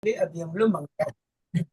अभी हम लोग मंगल।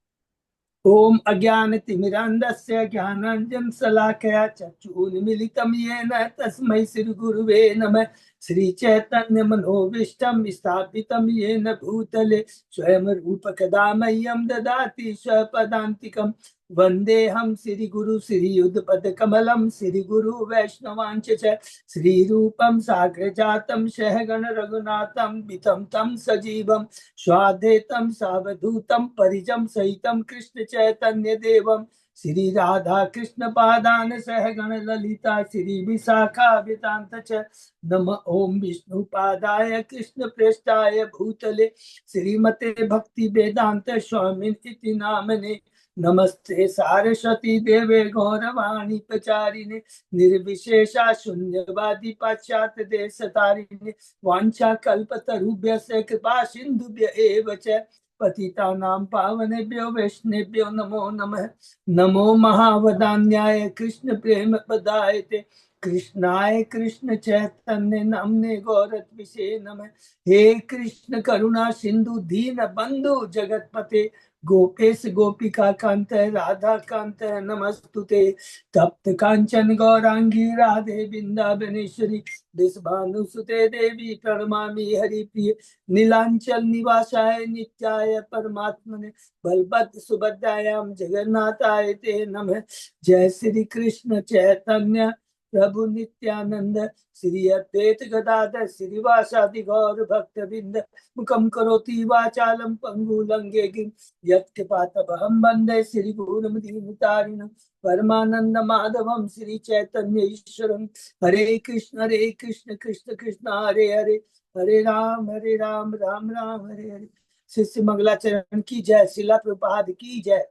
ओम अज्ञानतिमिरान्धस्य ज्ञानाञ्जनशलाकया चक्षुरुन्मीलितं येन तस्मै श्रीगुरुवे नमः। श्रीचैतन्यमनोभीष्टं स्थापितं येन भूतले स्वयं रूपकदा मह्यं ददाति स्वपदान्तिकं। वन्देऽहं श्रीगुरु श्रीयुतपदकमलं श्रीगुरु वैष्णवांच च श्रीरूपं साग्रजातं सहगण रघुनाथं वितं तं सजीवं स्वाद्वैतं सावधूतं परिजं सहितं कृष्ण चैतन्य देवं श्री राधा कृष्ण पादान सहगण ललिता श्री विशाखावितांत च नम ओम विष्णु पादाय कृष्ण प्रेष्ठाय भूतले श्रीमते भक्ति वेदांत स्वामी इति नामने। नमस्ते सारस्वती देवे गौरवाणी प्रचारिणे निर्विशेषा शून्यवादी पाश्चात्य देश तारिणे वांछा कल्पतरुभ्यस्य कृपा सिंधुभ्य एव च पतितानां पावनेभ्यो वैष्णवेभ्यो नमो नमः। नमो महावदान्याय कृष्ण प्रेम पदायते कृष्णाय कृष्ण चैतन्य नामने गौरत्विषे नमः। हे कृष्ण करुणा सिंधु दीन बंधु जगतपते गोपेश गोपिका कांत राधा कांत नमस्तुते। तप्त कांचन गौरांगी राधे वृंदावनेश्वरी विश्वानुसुते देवी प्रणमामि हरिप्रिय। नीलांचल निवासाय नित्याय परमात्मने बलभद्र सुभद्रायां जगन्नाथाय ते नमः। जय श्री कृष्ण चैतन्य प्रभु नित्यानंद श्री अद्वैत गदाधर श्रीवासादि गौर भक्त बिंद मुखम करोति वाचालम पंगु लंगे गिं यत्कृपातमहं वन्दे श्री गुरुमदीनतारिणं परमानंद माधवम श्री चैतन्य ईश्वरम। हरे कृष्ण कृष्ण कृष्ण हरे हरे हरे राम राम राम हरे हरे। शिष्य मंगलाचरण की जय, शिला प्रभुपाद की जय।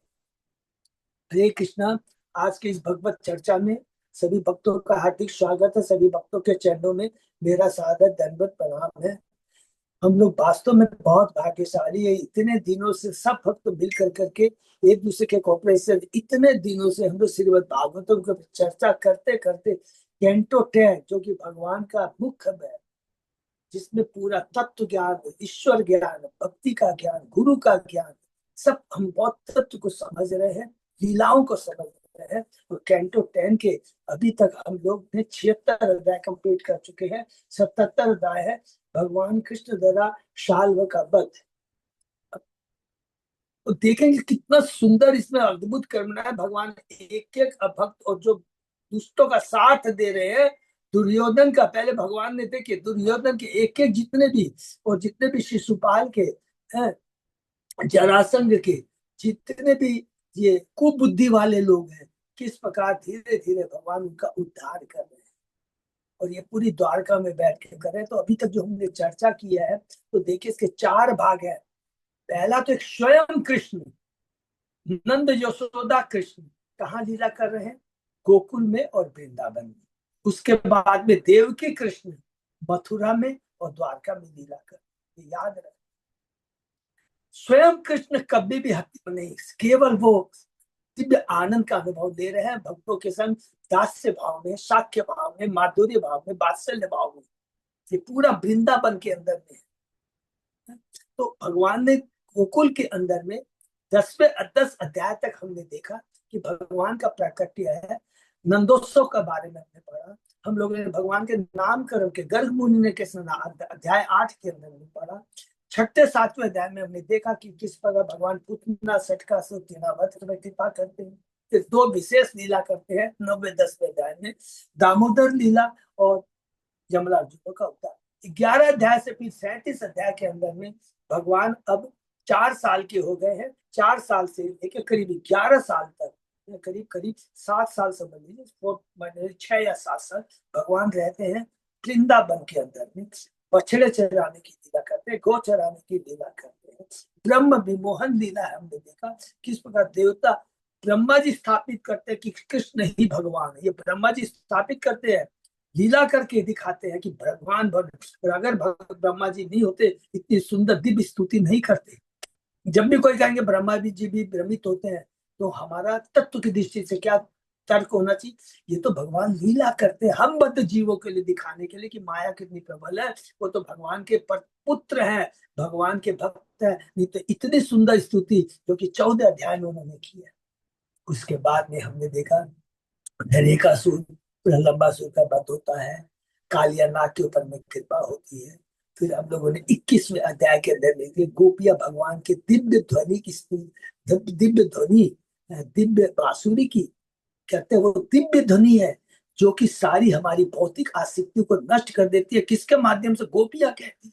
हरे कृष्णा। आज के इस भगवत चर्चा में सभी भक्तों का हार्दिक स्वागत है। सभी भक्तों के चरणों में मेरा सादर दंडवत प्रणाम है। हम लोग वास्तव में बहुत भाग्यशाली है। इतने दिनों से सब भक्त मिल करके एक दूसरे के कॉपरेशन, इतने दिनों से हम लोग श्रीमद् भागवतम की चर्चा करते करते कैंटो 10 जो कि भगवान का मुख्य है, जिसमें पूरा तत्व ज्ञान, ईश्वर ज्ञान, भक्ति का ज्ञान, गुरु का ज्ञान, सब हम बहुत तत्व को समझ रहे हैं, लीलाओं को समझ रहे हैं। और कैंटो 10 के अभी तक हम लोग ने 76 अध्याय कंप्लीट कर चुके हैं। 77 अध्याय है भगवान कृष्ण द्वारा शाल्व का वध। तो देखेंगे कितना सुंदर इसमें अद्भुत करना है। भगवान एक एक अभक्त और जो दुष्टों का साथ दे रहे हैं, दुर्योधन का, पहले भगवान ने देखे दुर्योधन के एक एक जितने भी, और जितने भी शिशुपाल के हैं, जरासंध के जितने भी ये कुबुद्धि वाले लोग हैं, किस प्रकार धीरे धीरे भगवान उनका उद्धार कर रहे हैं। और ये पूरी द्वारका में बैठ के कर रहे हैं। तो अभी तक जो हमने चर्चा किया है, तो देखिए इसके 4 भाग है। पहला तो एक स्वयं कृष्ण, नंद यशोदा कृष्ण कहाँ लीला कर रहे हैं, गोकुल में और वृंदावन में। उसके बाद में देवकी कृष्ण मथुरा में और द्वारका में लीला कर, याद रहे। स्वयं कृष्ण कभी भी हत्या नहीं, केवल वो दिव्य आनंद का अनुभव ले रहे हैं भक्तों के संग, दास्य भाव में, शाक्य भाव में, माधुर्य भाव में, वात्सल्य भाव में। ये पूरा वृंदावन के अंदर में है। तो भगवान ने गोकुल के अंदर में 10 अध्याय तक हमने देखा कि भगवान का प्राकट्य है। नंदोत्सव के बारे में हमने पढ़ा। हम लोगों ने भगवान के नामकरण के गर्ग मुनि ने कैसे अध्याय 8 के अंदर में पढ़ा। 6-7वें अध्याय में हमने देखा कि किस प्रकार भगवान पुतना सटका से तीनावत में कृपा करते हैं। फिर 2 विशेष लीला करते हैं 9वें-10वें अध्याय में, दामोदर लीला और यमलार्जुन का अवतार। 11 अध्याय से फिर 37 अध्याय के अंदर में भगवान अब 4 साल के हो गए हैं। 4 साल से लेकर करीब 11 साल तक, करीब करीब 7 साल समझ लीजिए, 6 या 7 साल भगवान रहते हैं वृंदावन के अंदर में। बछड़े चराने की लीला करते हैं, गौ चराने की लीला करते हैं। ब्रह्म विमोहन लीला हमने देखा किस प्रकार देवता ब्रह्मा जी स्थापित करते हैं कि कृष्ण ही भगवान है। ये ब्रह्मा जी स्थापित करते हैं, लीला करके दिखाते हैं कि भगवान और अगर ब्रह्मा जी नहीं होते, इतनी सुंदर दिव्य स्तुति नहीं करते। जब भी कोई कहेंगे ब्रह्मा जी भी भ्रमित होते हैं, तो हमारा तत्व की दृष्टि से क्या तर्क होना चाहिए? ये तो भगवान लीला करते हैं हम बद्ध जीवों के लिए दिखाने के लिए कि माया कितनी प्रबल है। वो तो भगवान के पुत्र हैं, भगवान के भक्त हैं। नहीं तो इतनी सुंदर स्तुति जो कि 14 अध्याय में उन्होंने की है। उसके बाद में हमने देखा धनिकासुर, पूरा लंबा सुर का वध होता है, कालिया नाग के ऊपर में कृपा होती है। फिर हम लोगों ने 21वें अध्याय के अंदर देखे गोपिया भगवान के दिव्य ध्वनि की दिव्य ध्वनि, दिव्य बांसुरी की, कहते हैं वो दिव्य ध्वनि है जो कि सारी हमारी भौतिक आसक्ति को नष्ट कर देती है। किसके माध्यम से? गोपियां कहती है,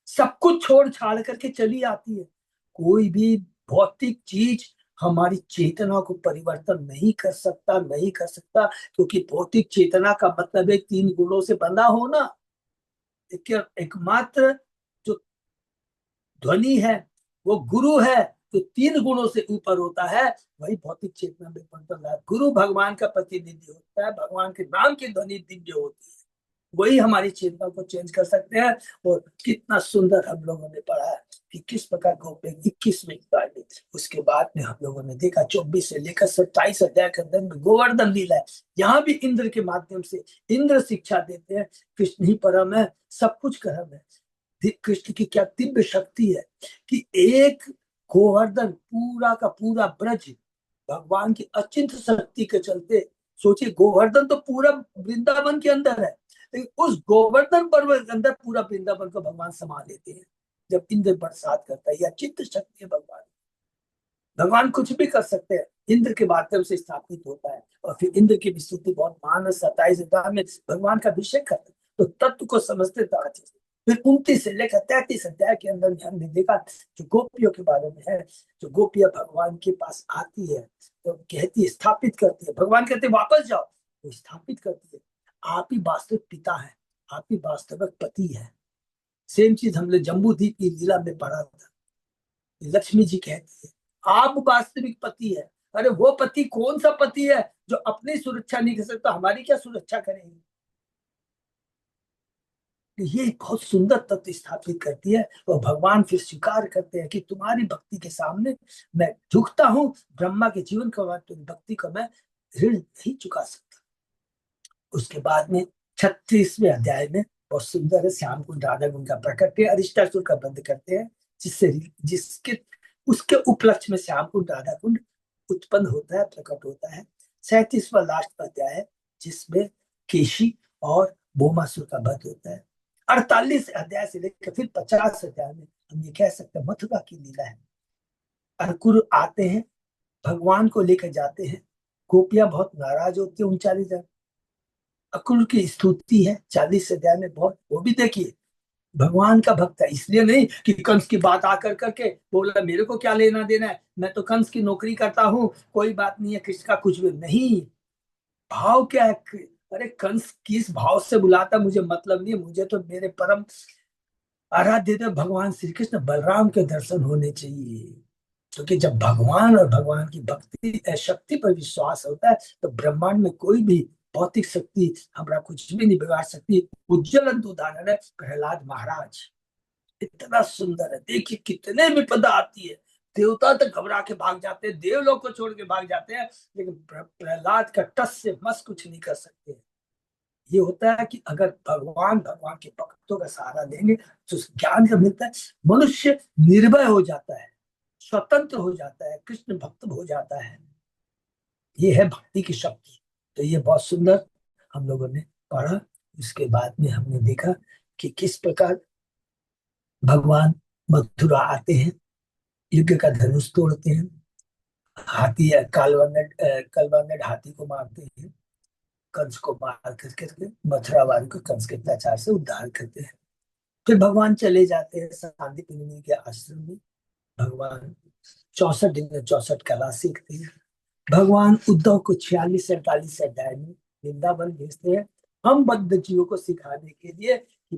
सब कुछ छोड़ छाड़ करके चली आती है। कोई भी भौतिक चीज हमारी चेतना को परिवर्तन नहीं कर सकता, नहीं कर सकता, क्योंकि भौतिक चेतना का मतलब है 3 गुणों से बंधा होना। एकमात्र जो ध्वनि है वो गुरु है, जो 3 गुणों से ऊपर होता है, वही भौतिक चेतना में परिवर्तन है। गुरु भगवान का प्रतिनिधि होता है, भगवान के नाम की ध्वनि दिव्य होती है, वही हमारी चेतना को चेंज कर सकते हैं। और कितना सुंदर हम लोगों ने पढ़ा है कि किस प्रकार गोपे 21वें अध्याय में। उसके बाद में हम लोगों ने देखा 24 से लेकर 27 अध्याय के अंदर में गोवर्धन लीला है। यहाँ भी इंद्र के माध्यम से इंद्र शिक्षा देते हैं कृष्ण ही परम है, सब कुछ कर्म है। कृष्ण की क्या दिव्य शक्ति है कि एक गोवर्धन पूरा का पूरा ब्रज भगवान की अचिंत शक्ति के चलते, सोचिए गोवर्धन तो पूरा वृंदावन के अंदर है, लेकिन उस गोवर्धन पर्वत के अंदर पूरा वृंदावन को भगवान समा लेते हैं जब इंद्र बरसात करता है। यह अचिंत शक्ति है भगवान। भगवान कुछ भी कर सकते हैं, इंद्र के माध्यम से स्थापित होता है। और फिर इंद्र की विस्तृति बहुत महान है। 27 अध्याय में भगवान का अभिषेक करते तो तत्व को समझते थे अच्छे से। फिर 29 से लेकर 33 अध्याय के अंदर हमने देखा जो गोपियों के बारे में है। जो गोपियां भगवान के पास आती है तो कहती है, स्थापित करती है, भगवान कहते वापस जाओ, तो स्थापित करती है आप ही वास्तविक पिता है, आप ही वास्तविक पति है। सेम चीज हमने जम्बू द्वीप की लीला में पढ़ा था। लक्ष्मी जी कहती है आप वास्तविक पति है। अरे वो पति कौन सा पति है जो अपनी सुरक्षा नहीं कर सकता, हमारी क्या सुरक्षा करेंगे? ये बहुत सुंदर तत्व स्थापित करती है। और भगवान फिर स्वीकार करते हैं कि तुम्हारी भक्ति के सामने मैं झुकता हूँ, ब्रह्मा के जीवन का भक्ति को मैं ऋण नहीं चुका सकता। उसके बाद में 36वें अध्याय में बहुत सुंदर है, श्याम कुंड राधा कुंड का प्रकट है, अरिष्टासुर का बंध करते हैं, जिसके उसके उपलक्ष्य में श्याम कुंड राधा कुंड उत्पन्न होता है, प्रकट होता है। 37वां लास्ट अध्याय है जिसमें केशी और बोमासुर का वध होता है। 48 अध्याय से लेकर फिर 50 अध्याय में हम ये कह सकते हैं मथुरा की लीला है। अंकुर आते हैं, भगवान को लेकर जाते हैं, गोपियां बहुत नाराज होती है। 39 अकुल की स्तुति है 40 अध्याय में बहुत, वो भी देखिए भगवान का भक्त है, इसलिए नहीं कि कंस की बात आकर करके बोला मेरे को क्या लेना देना है, मैं तो कंस की नौकरी करता हूँ, कोई बात नहीं है, कृष्ण का कुछ भी नहीं। भाव क्या है? अरे कंस किस भाव से बुलाता मुझे मतलब नहीं, मुझे तो मेरे परम आराध्य देव भगवान श्री कृष्ण बलराम के दर्शन होने चाहिए। क्योंकि जब भगवान और भगवान की भक्ति शक्ति पर विश्वास होता है तो ब्रह्मांड में कोई भी भौतिक शक्ति हमारा कुछ भी नहीं बिगाड़ सकती। उज्ज्वलन उदाहरण है प्रहलाद महाराज, इतना सुंदर है। देखिए कितने विपदा आती है, देवता तक घबरा के भाग जाते हैं, देवलोक को छोड़ के भाग जाते हैं, लेकिन प्रहलाद का टस से मस कुछ नहीं कर सकते। ये होता है कि अगर भगवान भगवान के भक्तों का सहारा देंगे तो ज्ञान का मिलता है, मनुष्य निर्भय हो जाता है, स्वतंत्र हो जाता है, कृष्ण भक्त हो जाता है। ये है भक्ति की शक्ति। तो ये बहुत सुंदर हम लोगों ने पढ़ा। उसके बाद में हमने देखा कि किस प्रकार भगवान मथुरा आते हैं, युग का धनुष तोड़ते हैं, हाथी कलवानट हाथी को मारते हैं, कंस को मार करके मथुरा वाली को कंस के अत्याचार से उद्धार करते हैं। फिर भगवान चले जाते हैं सांदीपनि मुनि के आश्रम में। भगवान 64 दिन में 64 कला सीखते हैं। भगवान उद्धव को 46 से 48 अध्याय में वृंदावन भेजते हैं, हम बद्ध जीवों को सिखाने के लिए कि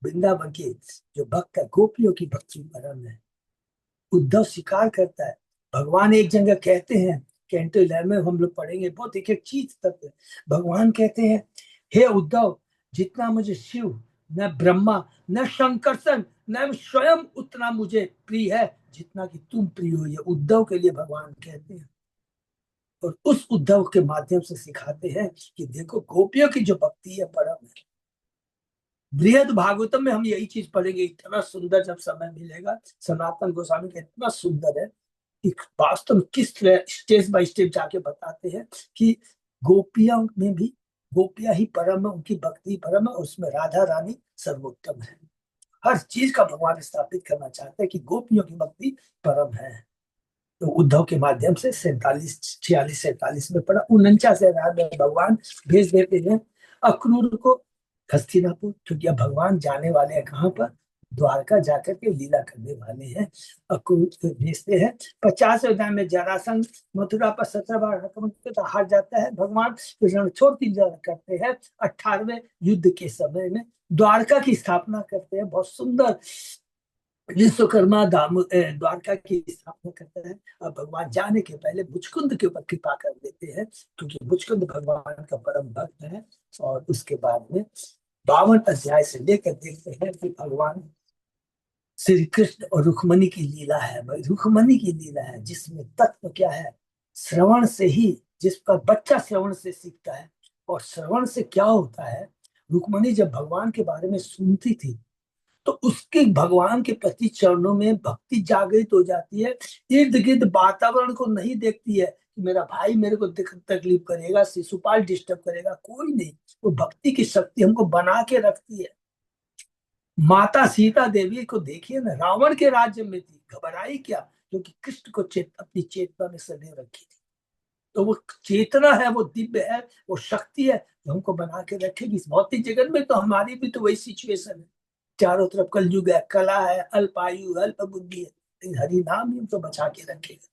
वृंदावन के जो भक्त है गोपियों की भक्ति परम है। उद्धव स्वीकार करता है। भगवान एक जगह कहते हैं, कैंटो लहर में हम लोग पढ़ेंगे, बहुत एक एक चीज तक भगवान कहते हैं, हे उद्धव जितना मुझे शिव न ब्रह्मा न शंकरसन न स्वयं उतना मुझे प्रिय है जितना कि तुम प्रिय हो। ये उद्धव के लिए भगवान कहते हैं। और उस उद्धव के माध्यम से सिखाते हैं कि देखो गोपियों की जो भक्ति है परम है। बृहद भागवतम में हम यही चीज पढ़ेंगे। इतना सुंदर जब समय मिलेगा, सनातन गोस्वामी का इतना सुंदर है कि वास्तव में किस तरह स्टेप बाय स्टेप जाके बताते हैं कि गोपियों में भी गोपियां ही परम है, उनकी भक्ति परम है, उसमें राधा रानी सर्वोत्तम है। हर चीज का भगवान स्थापित करना चाहते हैं कि गोपियों की भक्ति परम है। तो उद्धव के माध्यम से 47 46 47 में पढ़ा। 49 में भगवान भेज देते हैं अक्रूर को हस्तिनापुर, क्योंकि अब भगवान जाने वाले हैं कहाँ पर, द्वारका जाकर के लीला करने वाले हैं। अक्रूर को भेजते हैं। 50वें में जरासंध मथुरा पर 17 बार आक्रमण करके तो हार जाता है। भगवान कृष्ण छोड़ की करते हैं। 18वें युद्ध के समय में द्वारका की स्थापना करते हैं। बहुत सुंदर विश्वकर्मा द्वारका की स्थापना करता है। और भगवान जाने के पहले मुचकुंद के ऊपर कृपा कर देते हैं, क्योंकि मुचकुंद भगवान का परम भक्त है। और उसके बाद में 52 अध्याय से लेकर देखते हैं कि भगवान श्री कृष्ण और रुक्मणी की लीला है। रुक्मणी की लीला है जिसमें तत्व क्या है, श्रवण से ही, जिसका बच्चा श्रवण से सीखता है। और श्रवण से क्या होता है, रुक्मणी जब भगवान के बारे में सुनती थी तो उसके भगवान के प्रति चरणों में भक्ति जागृत हो जाती है। इर्द गिर्द वातावरण को नहीं देखती है कि मेरा भाई मेरे को तकलीफ करेगा, शिशुपाल डिस्टर्ब करेगा, कोई नहीं। वो भक्ति की शक्ति हमको बना के रखती है। माता सीता देवी को देखिए ना, रावण के राज्य में थी, घबराई क्या, क्योंकि कृष्ण को अपनी चेतना में सदैव रखी थी। तो वो चेतना है, वो दिव्य है, वो शक्ति है जो हमको बना के रखेगी। इस भौतिक जगत में तो हमारी भी तो वही सिचुएशन है। चारों तरफ कलयुग है, कला है, अल्पायु अल्प बुद्धि है, लेकिन हरि नाम ही हमको बचा के रखेगा।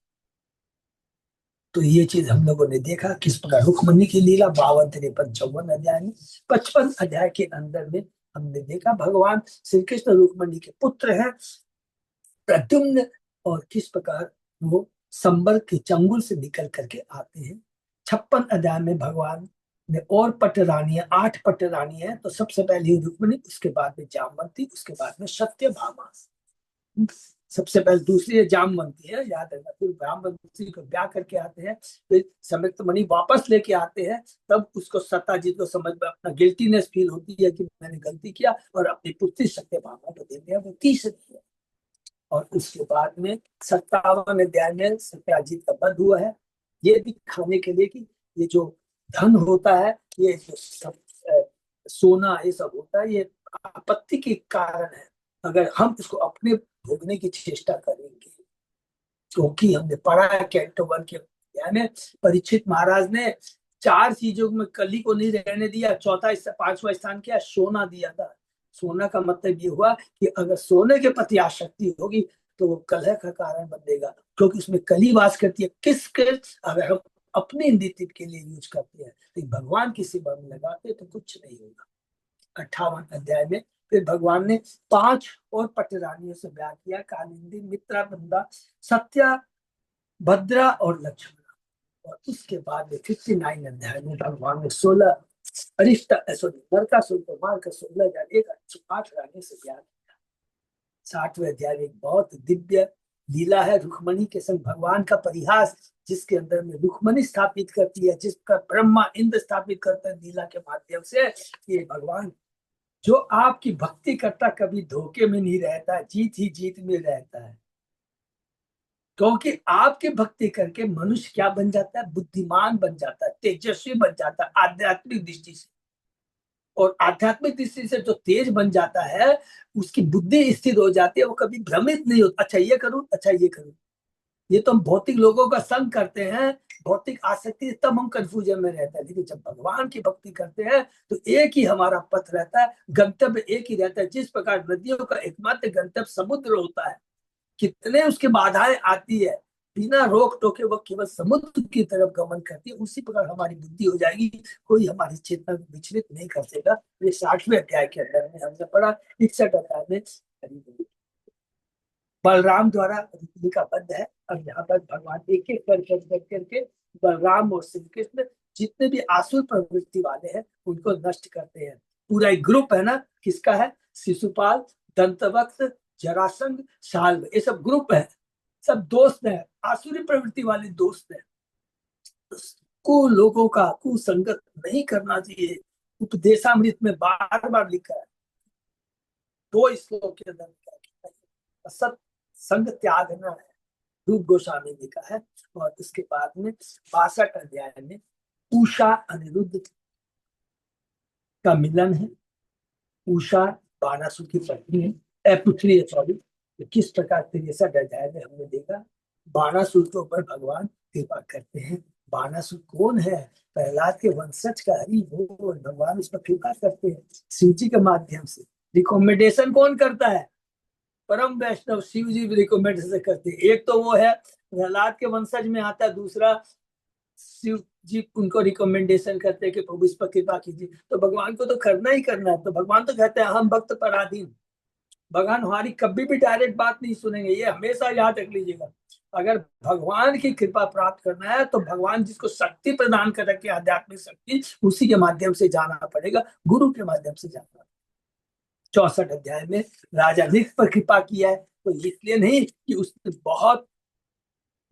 तो ये चीज हम लोगों ने देखा किस प्रकार रुक्मणी की लीला 52 53 54 अध्याय में। 55 अध्याय के अंदर में हमने देखा भगवान श्री कृष्ण रुक्मणी के पुत्र हैं प्रद्युम्न, और किस प्रकार वो संबर के चंगुल से निकल करके आते हैं। 56 अध्याय में भगवान ने और पटरानियां 8 पटरानी है। तो सबसे पहले रुक्मणी, उसके बाद में जामवंती, उसके बाद में सत्यभामा। सबसे पहले दूसरी है जामवंती है, याद रखना। फिर जामवंती को ब्याह करके आते हैं, फिर संयुक्त मणि वापस लेके आते हैं। तब उसको सत्ताजीत को समझ में अपना गिल्टीनेस फील होती है कि मैंने गलती किया, और अपनी पुत्री सत्यभामा को देते हैं, वो तीसरी है। और उसके बाद में 57 अध्याय में सत्याजीत का वध हुआ है। ये दिखाने के लिए कि ये जो धन होता है, ये जो सब सोना ये सब होता है, ये आपत्ति के कारण है। अगर हम इसको अपने भोगने की चेष्टा करेंगे, क्योंकि हमने पढ़ा है कैंटो 1 के अध्याय में, परीक्षित महाराज ने 4 चीजों में कली को नहीं रहने दिया, चौथा 5वां स्थान किया, सोना दिया था। सोना का मतलब ये हुआ कि अगर सोने के प्रति आसक्ति होगी तो वो कलह का कारण बनेगा, क्योंकि उसमें कली वास करती है। किसके, अगर हम अपने इंद्रिय के लिए यूज करते हैं, तो भगवान की सेवा में लगाते हैं तो कुछ नहीं होगा। 58 अध्याय में फिर भगवान ने 5 और पटरानियों से ब्याह किया, कालिंदी, मित्रा, बंदा, सत्या, भद्रा और लक्ष्मण। और उसके बाद में 59 अध्याय में भगवान ने 16 अरिष्ट सॉरी नरकासुर को मारकर 16,108 रानी से ब्याह किया। 60वें अध्याय में एक बहुत दिव्य लीला है, रुक्मणी के संग भगवान का परिहास, जिसके अंदर में रुक्मणी स्थापित करती है, जिसका ब्रह्मा इंद्र स्थापित करते हैं लीला के माध्यम से। ये भगवान जो आपकी भक्ति करता कभी धोखे में नहीं रहता, जीत ही जीत में रहता है। क्योंकि आपकी भक्ति करके मनुष्य क्या बन जाता है, बुद्धिमान बन जाता है, तेजस्वी बन जाता है आध्यात्मिक दृष्टि से। और आध्यात्मिक दृष्टि से जो तेज बन जाता है, उसकी बुद्धि स्थिर हो जाती है, वो कभी भ्रमित नहीं होता, अच्छा ये करूं, अच्छा ये करूं। ये तो हम भौतिक लोगों का संग करते हैं, भौतिक आसक्ति, तब हम कंफ्यूजन में रहते हैं। लेकिन जब भगवान की भक्ति करते हैं तो एक ही हमारा पथ रहता है, गंतव्य एक ही रहता है। जिस प्रकार नदियों का एकमात्र गंतव्य समुद्र होता है, कितने उसके बाधाएं आती है, बिना रोक टोके वो केवल समुद्र की तरफ गमन करती है। उसी प्रकार हमारी बुद्धि हो जाएगी, कोई हमारी चेतना को विचलित नहीं कर देगा। ये 60वें अध्याय के अंदर में हमने पढ़ा। 61 अध्याय में बलराम द्वारा रुक्मिणी का वध है। और यहाँ पर भगवान एक एक करके बलराम और श्री कृष्ण जितने भी आसुर प्रवृत्ति वाले हैं उनको नष्ट करते हैं। पूरा एक ग्रुप है ना, किसका है, शिशुपाल, दंतवक्र, जरासंध, शाल्व, ये सब ग्रुप है, सब दोस्त है, आसुरी प्रवृत्ति वाले दोस्त है। को लोगों का कुसंगत नहीं करना चाहिए, उपदेशामृत में बार बार लिखा है। दो श्लोक के अंदर क्या कहता है, सत संग त्यागना है, रूप गोस्वामी जी का है। और इसके बाद में 62 अध्याय में उषा अनिरुद्ध का मिलन है। उषा बाणासुर की पत्नी है, पुत्री है, सॉरी। तो किस प्रकार 63 अध्याय में हमने देखा बाणासुर के ऊपर भगवान कृपा करते हैं। बाणासुर कौन है? प्रहलाद के वंशज का हरि बोल, भगवान उस पर कृपा करते हैं शिव जी के माध्यम से। रिकमेंडेशन कौन करता है? परम वैष्णव शिव जी रिकमेंडेशन करते हैं। एक तो वो है प्रहलाद के वंशज में आता है, दूसरा शिव जी उनको रिकमेंडेशन करते हैं कि प्रभु इस पर कृपा कीजिए। तो भगवान को तो करना ही करना है। तो भगवान तो कहते हैं हम भक्त पराधीन। भगवान हमारी कभी भी डायरेक्ट बात नहीं सुनेंगे, ये हमेशा याद रख लीजिएगा। अगर भगवान की कृपा प्राप्त करना है तो भगवान जिसको शक्ति प्रदान कर रखे, आध्यात्मिक शक्ति, उसी के माध्यम से जाना पड़ेगा, गुरु के माध्यम से जाना। 64 अध्याय में राजा नृप पर कृपा किया है, तो इसलिए नहीं कि उसने बहुत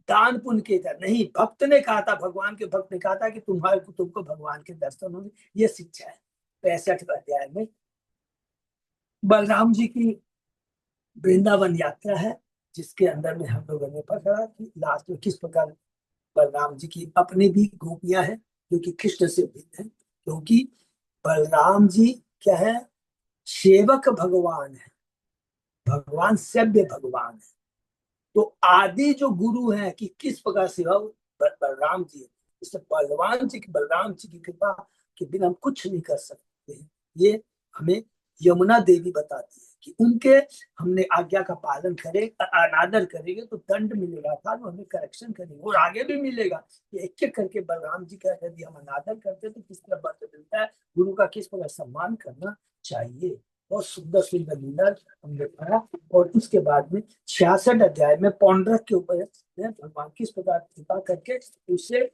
दान पुण्य किया था, नहीं, भक्त ने कहा था, भगवान के भक्त ने कहा था कि तुमको भगवान के दर्शन होंगे, ये शिक्षा है। 65 अध्याय में बलराम जी की वृंदावन यात्रा है, जिसके अंदर में हम लोगों ने पढ़ा कि लास्ट में किस प्रकार बलराम जी की अपनी भी गोपियां हैं जो कि कृष्ण से भिन्न है। क्योंकि बलराम जी क्या है? सेवक भगवान है, भगवान सेव्य भगवान है। तो आदि जो गुरु हैं कि किस प्रकार सेवा, बलराम जी है। इससे बलराम जी की कृपा के बिना हम कुछ नहीं कर सकते हैं। ये हमें यमुना देवी बताती है कि उनके हमने आज्ञा का पालन करें, अनादर करेंगे तो दंड मिलेगा था, तो हमें करेक्शन करेंगे और आगे भी मिलेगा। ये एक एक करके बलराम जी का यदि हम अनादर करते हैं तो किस तरह बर्त मिलता है, गुरु का किस प्रकार सम्मान करना चाहिए। बहुत सुंदर सुंदर लीला हमने पढ़ा। और उसके बाद में 66 अध्याय में पौंड्रक के ऊपर भगवान किस प्रकार कृपा करके उसे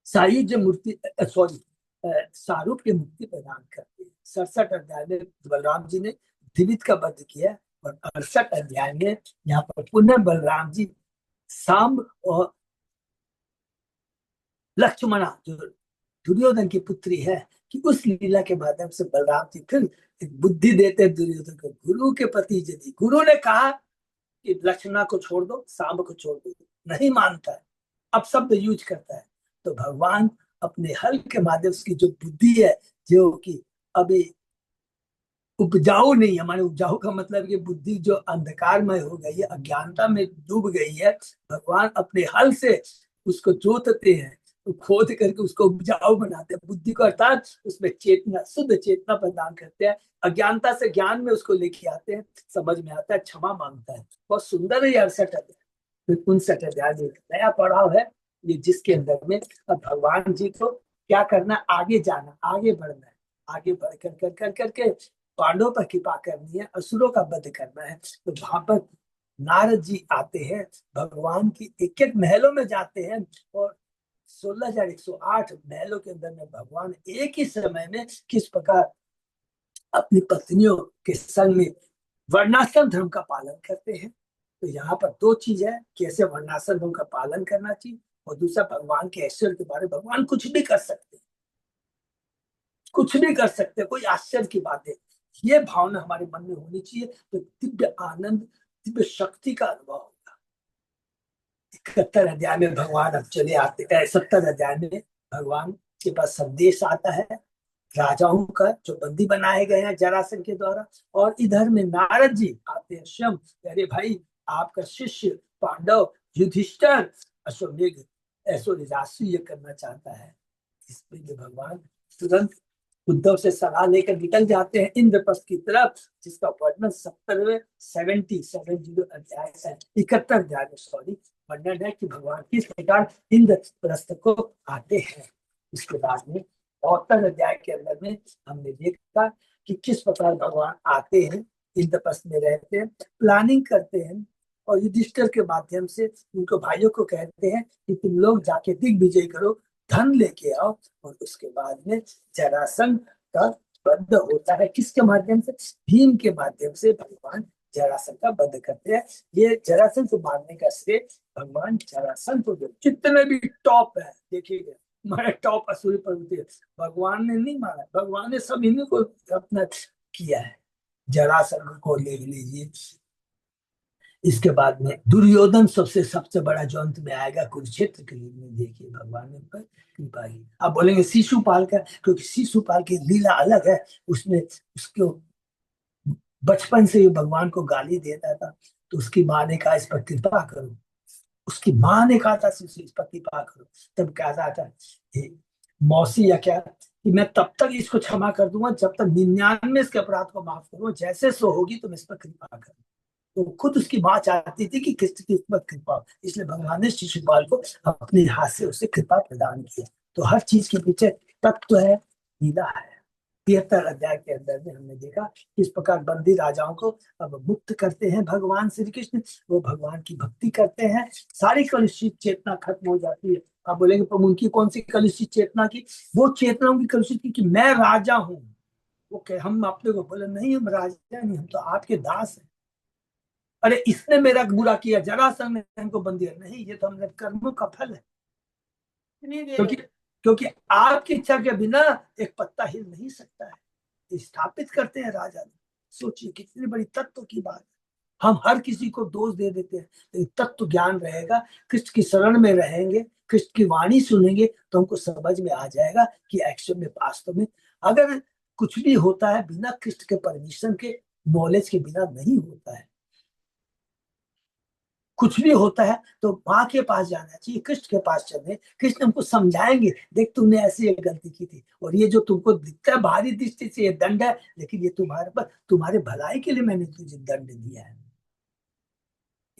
सायुज्य मूर्ति, सॉरी, सारूप की मुक्ति प्रदान करते हैं। 67 अध्याय में बलराम जी ने द्विविध का वध किया। और 68 अध्याय में यहाँ पर पुनः बलराम जी सांब और लक्ष्मणा जो दुर्योधन की पुत्री है, कि उस लीला के माध्यम से बलराम जी फिर एक बुद्धि देते हैं दुर्योधन को। गुरु के प्रति यदि गुरु ने कहा कि लक्ष्मणा को छोड़ दो, सांब को छोड़ दो, नहीं मानता है, अब शब्द यूज करता है, तो भगवान अपने हल के माध्यम से जो बुद्धि है, जो कि अभी उपजाऊ नहीं है, माने उपजाऊ का मतलब कि बुद्धि जो अंधकारमय हो गई है, अज्ञानता में डूब गई है, भगवान अपने हल से उसको जोतते हैं, तो खोद करके उसको उपजाऊ बनाते हैं बुद्धि को, अर्थात उसमें चेतना, शुद्ध चेतना प्रदान करते हैं। अज्ञानता से ज्ञान में उसको लेके आते हैं, समझ में आता है, क्षमा मांगता है। बहुत सुंदर है ये 68 अध्याय। फिर 59 अध्याय में नया पड़ाव है ये, जिसके अंदर में अब भगवान जी को क्या करना, आगे जाना, आगे बढ़ना है। आगे बढ़ कर करके पांडवों पर कृपा करनी है, असुरों का वध करना है। तो वहां पर नारद जी आते हैं, भगवान की एक एक महलों में जाते हैं, और 16,108 महलों के अंदर में भगवान एक ही समय में किस प्रकार अपनी पत्नियों के संग में वर्णाश्रम धर्म का पालन करते हैं। तो यहाँ पर दो चीज है, कैसे वर्णाश्रम धर्म का पालन करना चाहिए, और दूसरा भगवान के ऐश्वर्य के बारे में, भगवान कुछ भी कर सकते हैं, कुछ भी कर सकते हैं, कोई आश्चर्य की बात है। ये भावना हमारे मन में होनी चाहिए, तो दिव्य आनंद, दिव्य शक्ति का अनुभव होगा। 71 अध्याय में भगवान अब चले आते हैं, 70 अध्याय में भगवान के पास संदेश आता है राजाओं का जो बंदी बनाए गए हैं जरासंध के द्वारा। और इधर में नारद जी आते हैं स्वयं, अरे भाई आपका शिष्य पांडव युधिष्ठिर अश्वमेघ ऐसो राष्ट्रीय करना चाहता है। इसमें भगवान तुरंत उद्धव से सलाह लेकर निकल जाते हैं इंद्रप्रस्थ की तरफ, जिसका वर्णन 70 अध्याय है, 71 अध्याय में, सॉरी, वर्णन है कि भगवान किस प्रकार इंद्रप्रस्थ को आते हैं। इसके बाद में 72 अध्याय के अंदर में हमने देखा कि किस प्रकार भगवान आते हैं, इंद्रप्रस्थ में रहते हैं, प्लानिंग करते हैं, और युधिष्ठिर के माध्यम से उनको भाइयों को कहते हैं कि तुम लोग जाके दिग्विजय करो, धन लेके आओ। और उसके बाद में जरासंध का वध होता है, किसके माध्यम से? भीम के माध्यम से भगवान जरासंध का वध करते हैं। ये जरासंध को मारने का श्रेय भगवान जरासंध को, जितने भी टॉप है देखिएगा, हमारे टॉप असुर प्रवृत्ति भगवान ने नहीं मारा, भगवान ने सब इन्हीं को अपना किया है। जरासंध को ले लीजिए। इसके बाद में दुर्योधन सबसे सबसे बड़ा जो अंत में आएगा कुरुक्षेत्र के लिए में, देखिए भगवान ने पर कृपा की। आप बोलेंगे शिशुपाल का, क्योंकि शिशुपाल की लीला अलग है। उसमें उसको बचपन से ही भगवान को गाली देता था, तो उसकी माँ ने कहा इस पर कृपा करो। उसकी माँ ने कहा था शिशु इस पर कृपा करो। तब कहता था "हे मौसी या क्या, कि मैं तब तक इसको क्षमा कर दूंगा जब तक 99 इसके अपराध को माफ करूंगा, जैसे सो होगी तुम इस पर कृपा करो। तो खुद उसकी माँ चाहती थी कि कृष्ण की उस पर कृपा हो, इसलिए भगवान ने शिशुपाल को अपने हाथ से उसे कृपा प्रदान किया। तो हर चीज के पीछे तत्व है, लीला है। 73 अध्याय के अंदर में हमने देखा किस प्रकार बंदी राजाओं को अब मुक्त करते हैं भगवान श्री कृष्ण। वो भगवान की भक्ति करते हैं, सारी कलुषित चेतना खत्म हो जाती है। आप बोलेंगे प्रभु उनकी कौन सी कलुषित चेतना की? वो चेतना उनकी कलुषित की कि मैं राजा हूँ। वो कह हम अपने को बोले नहीं हम राजा नहीं, हम तो आपके दास हैं। अरे इसने मेरा बुरा किया, जरासंध ने हमको बंद दिया, नहीं ये तो हमने कर्मों का फल है। क्योंकि क्योंकि आपकी इच्छा के बिना एक पत्ता हिल नहीं सकता है, स्थापित करते हैं राजा ने। सोचिए कितनी बड़ी तत्व की बात है। हम हर किसी को दोष दे देते हैं, लेकिन तत्व ज्ञान रहेगा, कृष्ण की शरण में रहेंगे, कृष्ण की वाणी सुनेंगे, तो हमको समझ में आ जाएगा कि एक्शन में वास्तव में अगर कुछ भी होता है बिना कृष्ण के परमिशन के, नॉलेज के बिना नहीं होता है। कुछ भी होता है तो माँ के पास जाना चाहिए, कृष्ण के पास चलने, कृष्ण हमको समझाएंगे देख तुमने ऐसी एक गलती की थी, और ये जो तुमको दिखता है बाहरी दृष्टि से ये दंड है, लेकिन ये तुम्हारे पर तुम्हारे भलाई के लिए मैंने तुझे दंड दिया है।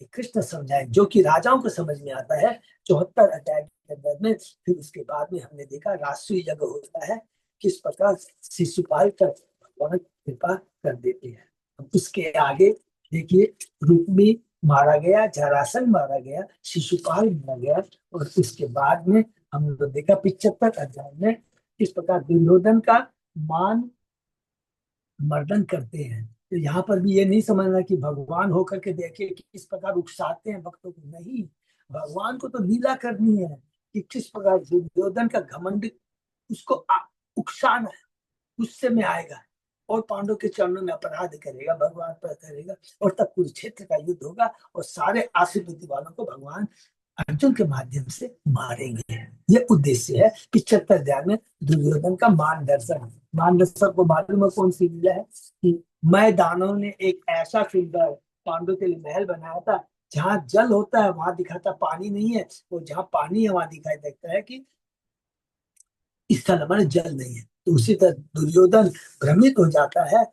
ये कृष्ण समझाए जो कि राजाओं को समझ में आता है। 74 अध्याय के अंदर में फिर उसके बाद में हमने देखा राष्ट्रीय यज्ञ होता है, किस प्रकार शिशुपाल कर भगवान कृपा कर देते हैं। अब उसके आगे देखिए, रुक्मी मारा गया, जरासंध मारा गया, शिशुपाल मारा गया, और उसके बाद में हम लोग देखा 75 अध्याय में किस प्रकार दुर्योधन का मान मर्दन करते हैं। तो यहाँ पर भी ये नहीं समझना कि भगवान होकर के देखिए कि किस प्रकार उकसाते हैं भक्तों को, नहीं। भगवान को तो लीला करनी है कि किस प्रकार दुर्योधन का घमंड उसको उकसाना है, गुस्से में आएगा और पांडव के चरणों में अपराध करेगा, भगवान पर करेगा, और तब कुरुक्षेत्र का युद्ध होगा और सारे आशीर्वाद वालों को भगवान अर्जुन के माध्यम से मारेंगे। ये उद्देश्य है 75 अध्याय में दुर्योधन का मार्गदर्शन। मार्गदर्शन को मालूम है कौन सी लीला है? कि मैं दानव ने एक ऐसा सुंदर पांडव के लिए महल बनाया था, जहां जल होता है वहां दिखाता पानी नहीं है, और जहां पानी है वहां दिखाई देता है कि इस स्थल हमारे जल नहीं है। तो उसी तरह दुर्योधन भ्रमित हो जाता है,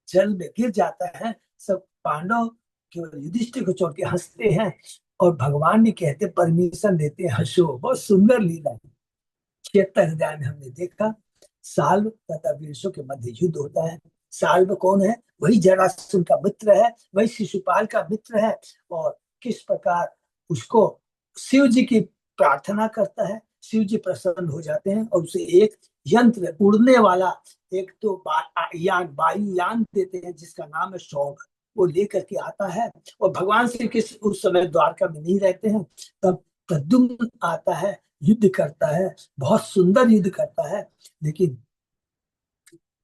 जल में गिर जाता है, सब पांडव केवल युधिष्ठिर को छोड़ के हंसते हैं, और भगवान ने कहते परमिशन देते हैं हंसो। बहुत सुंदर लीला है। 76 अध्याय में हमने देखा साल्व तथा वीरसों के मध्य युद्ध होता है। साल्व कौन है? वही जरासंध का मित्र है, वही शिशुपाल का मित्र है, और किस प्रकार उसको शिव जी की प्रार्थना करता है, शिव जी प्रसन्न हो जाते हैं और उसे एक यंत्र उड़ने वाला एक तो यान वायुयान देते हैं जिसका नाम है शौक। वो लेकर के आता है, और भगवान श्री कृष्ण उस समय द्वारका में नहीं रहते हैं। तब प्रद्युम्न आता है, युद्ध करता है, बहुत सुंदर युद्ध करता है, लेकिन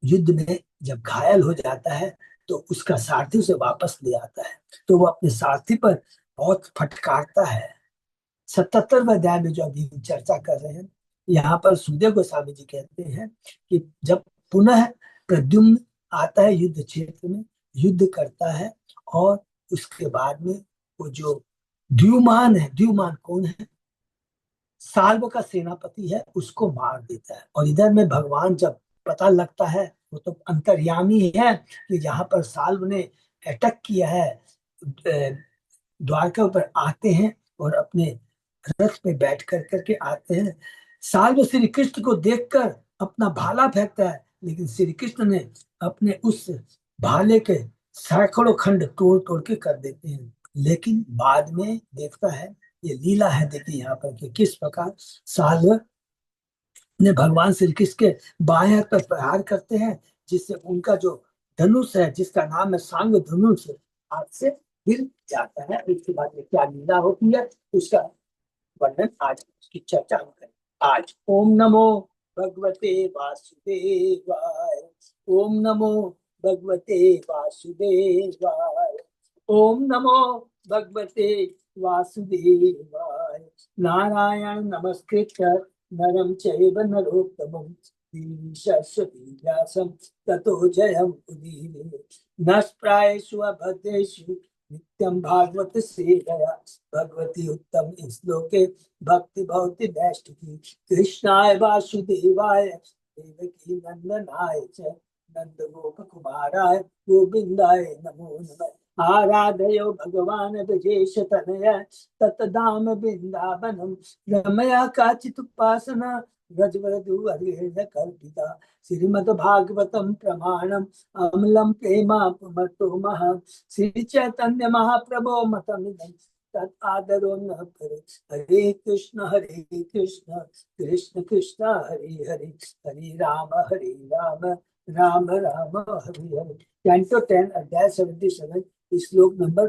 युद्ध में जब घायल हो जाता है तो उसका सारथी उसे वापस ले आता है। तो वो अपने सारथी पर बहुत फटकारता है। 77वें अध्याय में जो अभी हम चर्चा कर रहे हैं, यहाँ पर सुखदेव गोस्वामी जी कहते हैं कि जब पुनः प्रद्युम्न आता है युद्ध क्षेत्र में, युद्ध करता है, और उसके बाद में वो जो द्युमान है, द्युमान कौन है? साल्व का सेनापति है, उसको मार देता है। और इधर में भगवान जब पता लगता है, वो तो अंतर्यामी है कि यहाँ पर साल्व ने अटैक किया है, द्वारका पर आते हैं और अपने रथ पे बैठ कर करके आते हैं। साल्व श्री कृष्ण को देखकर अपना भाला फेंकता है, लेकिन श्री कृष्ण ने अपने उस भाले के सैकड़ों खंड तोड़ तोड़ के कर देते हैं। लेकिन बाद में देखता है, ये लीला है देखिए यहाँ पर कि किस प्रकार साल्व ने भगवान श्री कृष्ण के बाएं हाथ पर प्रहार करते हैं, जिससे उनका जो धनुष है जिसका नाम है सांग धनुष, हाथ से गिर जाता है। इसके बाद में क्या लीला होती है उसका वर्णन आज उसकी चर्चा हम करें। आज ओम नमो भगवते वासुदेवाय, ओम नमो भगवते वासुदेवाय। ओम नमो भगवते वासुदेवाय। नारायण नमस्कृत्य नरं चैव नरोत्तमं देवीं सरस्वतीं व्यासं ततो जयम् उदीरये। नष्प्रायेषु अभद्रेषु नित्यं भागवत सेवया भगवती उत्तम श्लोके भक्ति भवति नैष्ठिकी। कृष्णाय वासुदेवाय देवकी नंदनाय च नंद गोप कुमाराय गोविंदाय नमो नमः। आराधयो भगवान ब्रजेश तनय ततधाम वृंदावनम रमया काचित् उपासना व्रजवधू हरिहर कल्पिता। श्रीमद्भागवतम प्रमाणम अमलम प्रेमापमतो महा श्री चैतन्य महाप्रभो मतमिदं तत् आदरो न पर। हरे कृष्ण कृष्ण कृष्ण हरे हरे हरे राम राम राम हरे हरे। कैंटो 10 अध्याय 77 श्लोक नंबर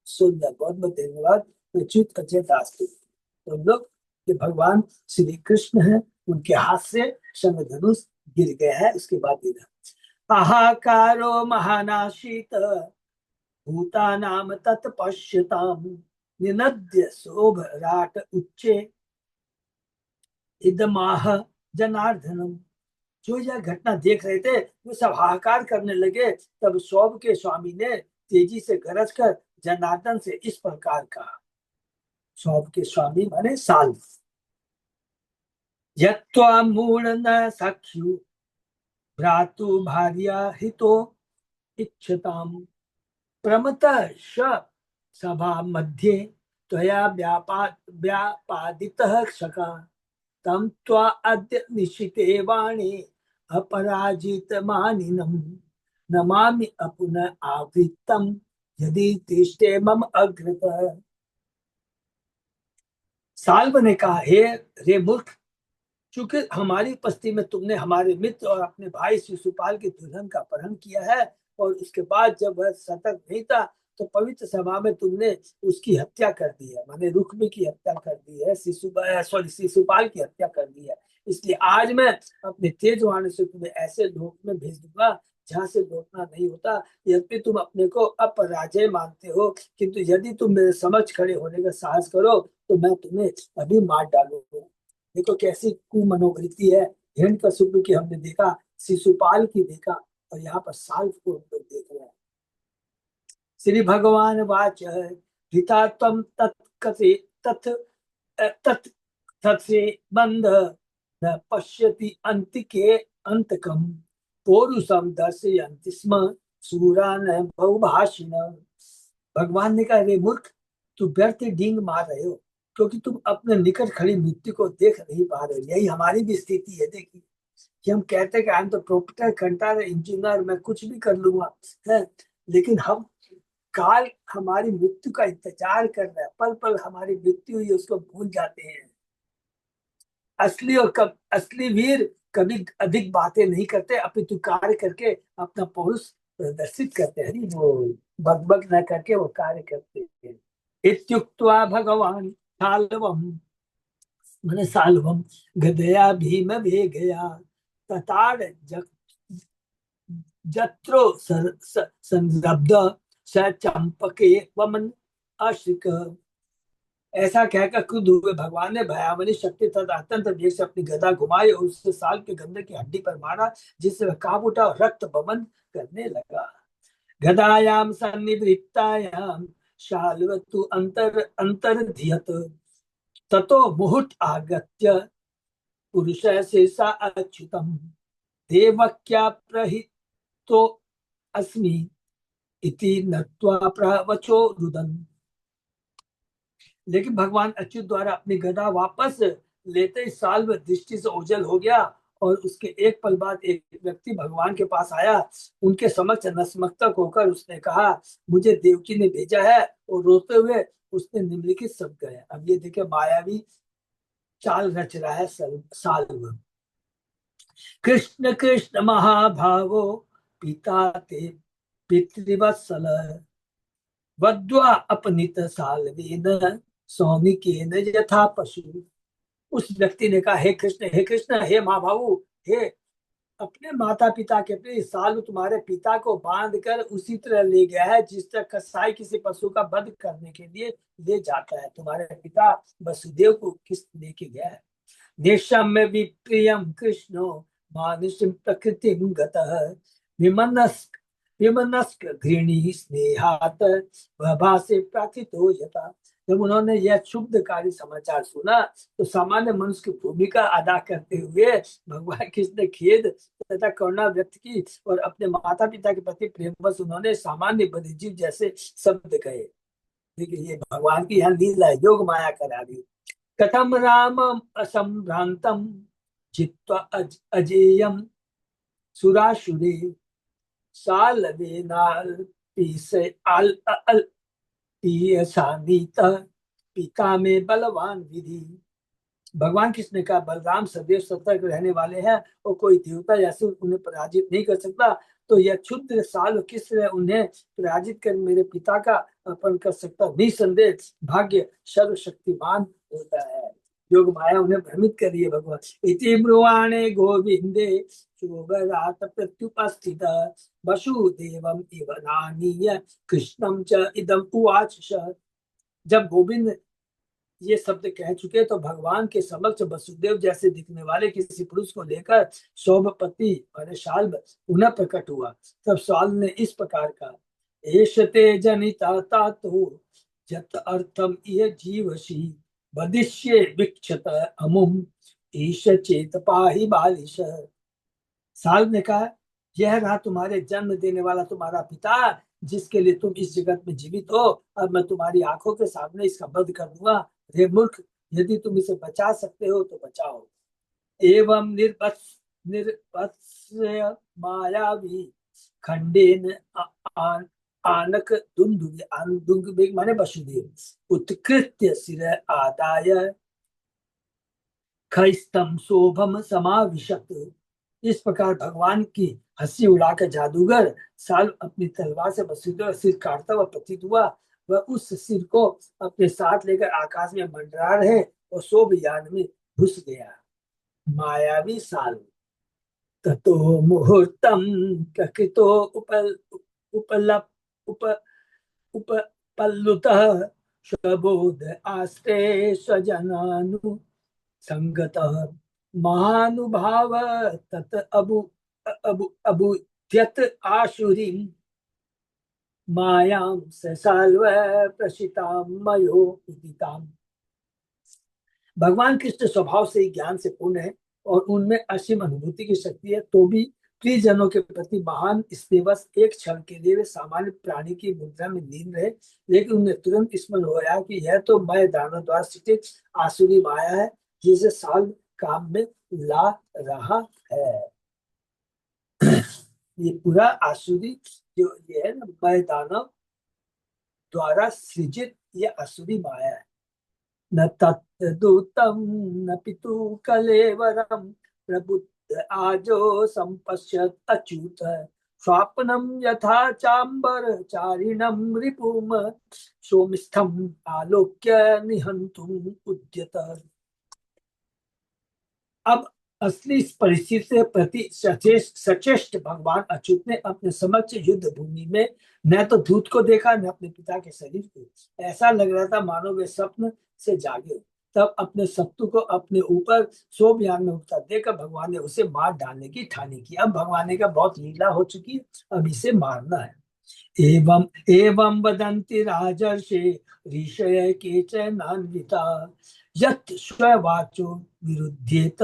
16। बहुत बहुत धन्यवाद। प्रच्युत अचेतास्तु। तो हम लोग ये भगवान श्री कृष्ण है, उनके हाथ से शंखधनुष गिर गया है। उसके बाद देखा हाहाकारो महानाशित भूतानाम तत्पश्यताम निनद्य शोभराट उच्चे इदमाह जनार्दनम। जो यह घटना देख रहे थे वो सब हाहाकार करने लगे। तब शोभ के स्वामी ने तेजी से गरज कर जनार्दन से इस प्रकार कहा। शोभ के स्वामी माने साल। यत्वा मूढ़ न सख्यु भ्रातु भार्या हितो इच्छताम प्रमतः सभा मध्ये त्वया व्यापादितः शका तम त्वा अद्य निशिते वाणी अपराजित मानिनम नमामि अपुनः आवृत्तम यदि तिष्ठे मम अग्रत। साल्व ने कहा, हे रे मूर्ख, चूंकि हमारी उपस्थिति में तुमने हमारे मित्र और अपने भाई शिशुपाल की दुल्हन का अपहरण किया है और उसके बाद जब वह सतर्क नहीं था तो पवित्र सभा में तुमने उसकी हत्या कर दी है, माने रुक्मी की हत्या कर दी है, शिशुपाल की हत्या कर दी है। इसलिए आज मैं अपने तेज वाणी से तुम्हें ऐसे लोक में भेज दूंगा जहां से लौटना नहीं होता। यद्यपि तुम अपने को अपराजय मानते हो, किंतु यदि तुम मेरे समझ खड़े होने का साहस करो तो मैं तुम्हें अभी मार डालूंगा। देखो कैसी कुमनोवृत्ति है। हिरण्यकशिपु की हमने देखा, शिशुपाल की देखा, और यहाँ पर साल्व को हम लोग देख रहे हैं। श्री भगवान वाच हिता तम तत्कथे तथ तत् तत्से बंध न पश्यति अंतिके अंतकम पौरुषम दर्शयन्ति स्म सूरा न बहुभाषिण। भगवान ने कहा, रे मूर्ख, तू व्यर्थ डींग मार रहे हो क्योंकि तुम अपने निकट खड़ी मृत्यु को देख नहीं पा रहे। यही हमारी भी स्थिति है। देखिए कि हम कहते हैं कि I am the proprietor Kantar engineer, मैं कुछ भी कर लूंगा है, लेकिन हम काल हमारी मृत्यु का इंतजार कर रहा है। पल पल हमारी मृत्यु हुई उसको भूल जाते हैं। असली वीर कभी अधिक बातें नहीं करते, अपितु कार्य करके अपना पौरुष प्रदर्शित करते हैं। वो बकबक न करके वो कार्य करते हैं। इत्युक्त्वा भगवान साल्वम मैंने साल्वम गदया भीम भेगया तताड़ जत्रो संरब्ध स चंपके वमन अश्रिक। ऐसा कहकर क्रुद्ध हुए भगवान ने भयावनी शक्ति तथा अत्यंत वेग से अपनी गदा घुमाई और उससे साल के गंधे की हड्डी पर मारा, जिससे वह कांप उठा और रक्त बमन करने लगा। गदायाम सन्निवृत्तायाम शाल्वतु अंतर्धियत ततो मुहुट आगत्य पुरुष शेषा अच्युतम देवक्या प्रहितो अस्मि इति नत्वा प्रवचो रुदन। लेकिन भगवान अच्युत द्वारा अपनी गदा वापस लेते ही साल्व दृष्टि से ओझल हो गया और उसके एक पल बाद एक व्यक्ति भगवान के पास आया। उनके समक्ष नतमस्तक होकर उसने कहा, मुझे देवकी ने भेजा है, और रोते हुए उसने निम्नलिखित शब्द कहे। अब ये देखिए मायावी चाल रच रहा है साल्व। कृष्ण कृष्ण महाभावो पिता ते पितृवत्सल वद्वा अपनित साल्वेन सौमिकेन यथा पशु। उस व्यक्ति ने कहा, हे कृष्ण हे महाभावु, हे अपने माता पिता के प्रति सालू तुम्हारे पिता को बांध कर उसी तरह ले गया है जिस तरह कसाई किसी पशु का वध करने के लिए ले जाता है। तुम्हारे पिता वसुदेव को किस लेके गया है। निशम्य विप्रियम कृष्णो मानुषम प्रकृति गतः विमनस्क विमनस्क घृणी स्नेहात भासे प्राथितो यथा। जब उन्होंने यह क्षुब्धकारी समाचार सुना तो सामान्य मनुष्य की भूमिका अदा करते हुए भगवान कृष्ण ने खेद तथा करुणा व्यक्त की और अपने माता पिता के प्रति प्रेमवश उन्होंने सामान्य बद्धजीव जैसे शब्द कहे। देखिए ये भगवान की यहाँ लीला है, योग माया करा दी। कथम राम असंभ्रांतम जित्वा अजेयम सुरासुरे सालवेनाल पीसे अल अल पीयसानीता पिता में बलवान विधि। भगवान कृष्ण ने कहा बलराम सदैव सतर्क रहने वाले हैं और कोई देवता या असुर उन्हें पराजित नहीं कर सकता। तो यह क्षुद्र साल किस तरह उन्हें पराजित कर मेरे पिता का अर्पण कर सकता। निसंदेह भाग्य सर्वशक्तिमान होता है। योग माया उन्हें भ्रमित कर रही है भगवान। इति ब्रुवाणे गोविंदे शोभरात प्रत्युपस्थित वसुदेवम इव नानीय कृष्णम च इदम उवाच। जब गोविंद ये शब्द कह चुके तो भगवान के समक्ष वसुदेव जैसे दिखने वाले किसी पुरुष को लेकर शोभपति और शाल्व पुनः प्रकट हुआ। तब शाल्व ने इस प्रकार कहा एषते जनिता तो जत अर्थम यह जीवसी वदिष्ये विक्षत अमुम ईश चेत पाहि बालिश। साल्व ने कहा यह रहा तुम्हारे जन्म देने वाला तुम्हारा पिता जिसके लिए तुम इस जगत में जीवित हो। अब मैं तुम्हारी आंखों के सामने इसका वध कर दूंगा। हे मूर्ख, यदि तुम इसे बचा सकते हो तो बचाओ। एवं निर्वत्स्य मायावी खंडेन आनक दुंदुभि माने वसुदेव उत्कृत्य सिर आदाय खैस्तम शोभम समाविशत। इस प्रकार भगवान की हंसी उड़ाकर जादूगर साल अपनी तलवार से वसुदेव सिर काटता हुआ प्रतीत हुआ। वह उस सिर को अपने साथ लेकर आकाश में मंडरा रहे और शोभ यान में घुस गया। मायावी साल ततो मुहूर्तम प्रकृतो उपल उप उपपल्लुतः स्वबोध आस्ते स्वजनानु संगतः महानुभाव तत अबुध्यत आशुरीं मायां ससाल्व प्रसितां मयो उदिताम्। भगवान कृष्ण स्वभाव से ही ज्ञान से पूर्ण है और उनमें असीम अनुभूति की शक्ति है। तो भी प्रियजनों के प्रति महान स्नेहवश एक क्षण के लिए वे सामान्य प्राणी की मुद्रा में लीन रहे। लेकिन उन्हें तुरंत स्मरण होया कि यह तो मय दानव द्वारा सृजित आसुरी माया है जिसे साल काम में ला रहा है। ये पूरा आसुरी जो ये है ना मय दानव द्वारा सृजित ये आसुरी माया है। न तत्दूतम न पितु कलेवरम प्रबुद्ध आजो संपश्यत अच्युत स्वाप्नम यथा चांबर चारिणम रिपुम सोमस्थम आलोक्य निहंतुम उद्यत। अब असली इस परिस्थिति से प्रति सचेष्ट भगवान अच्युत ने अपने समक्ष युद्ध भूमि में न तो दूत को देखा न अपने पिता के शरीर को। ऐसा लग रहा था मानो वे स्वप्न से जागे। तब अपने शत्रु को अपने ऊपर शोभयान में उठता देखकर भगवान ने उसे मार डालने की ठानी की। अब भगवान ने का बहुत लीला हो चुकी है, अब इसे मारना है। एवं एवं वदन्ति राजर्षे ऋषय केचनान्विता यत् स्ववाचो विरुध्येत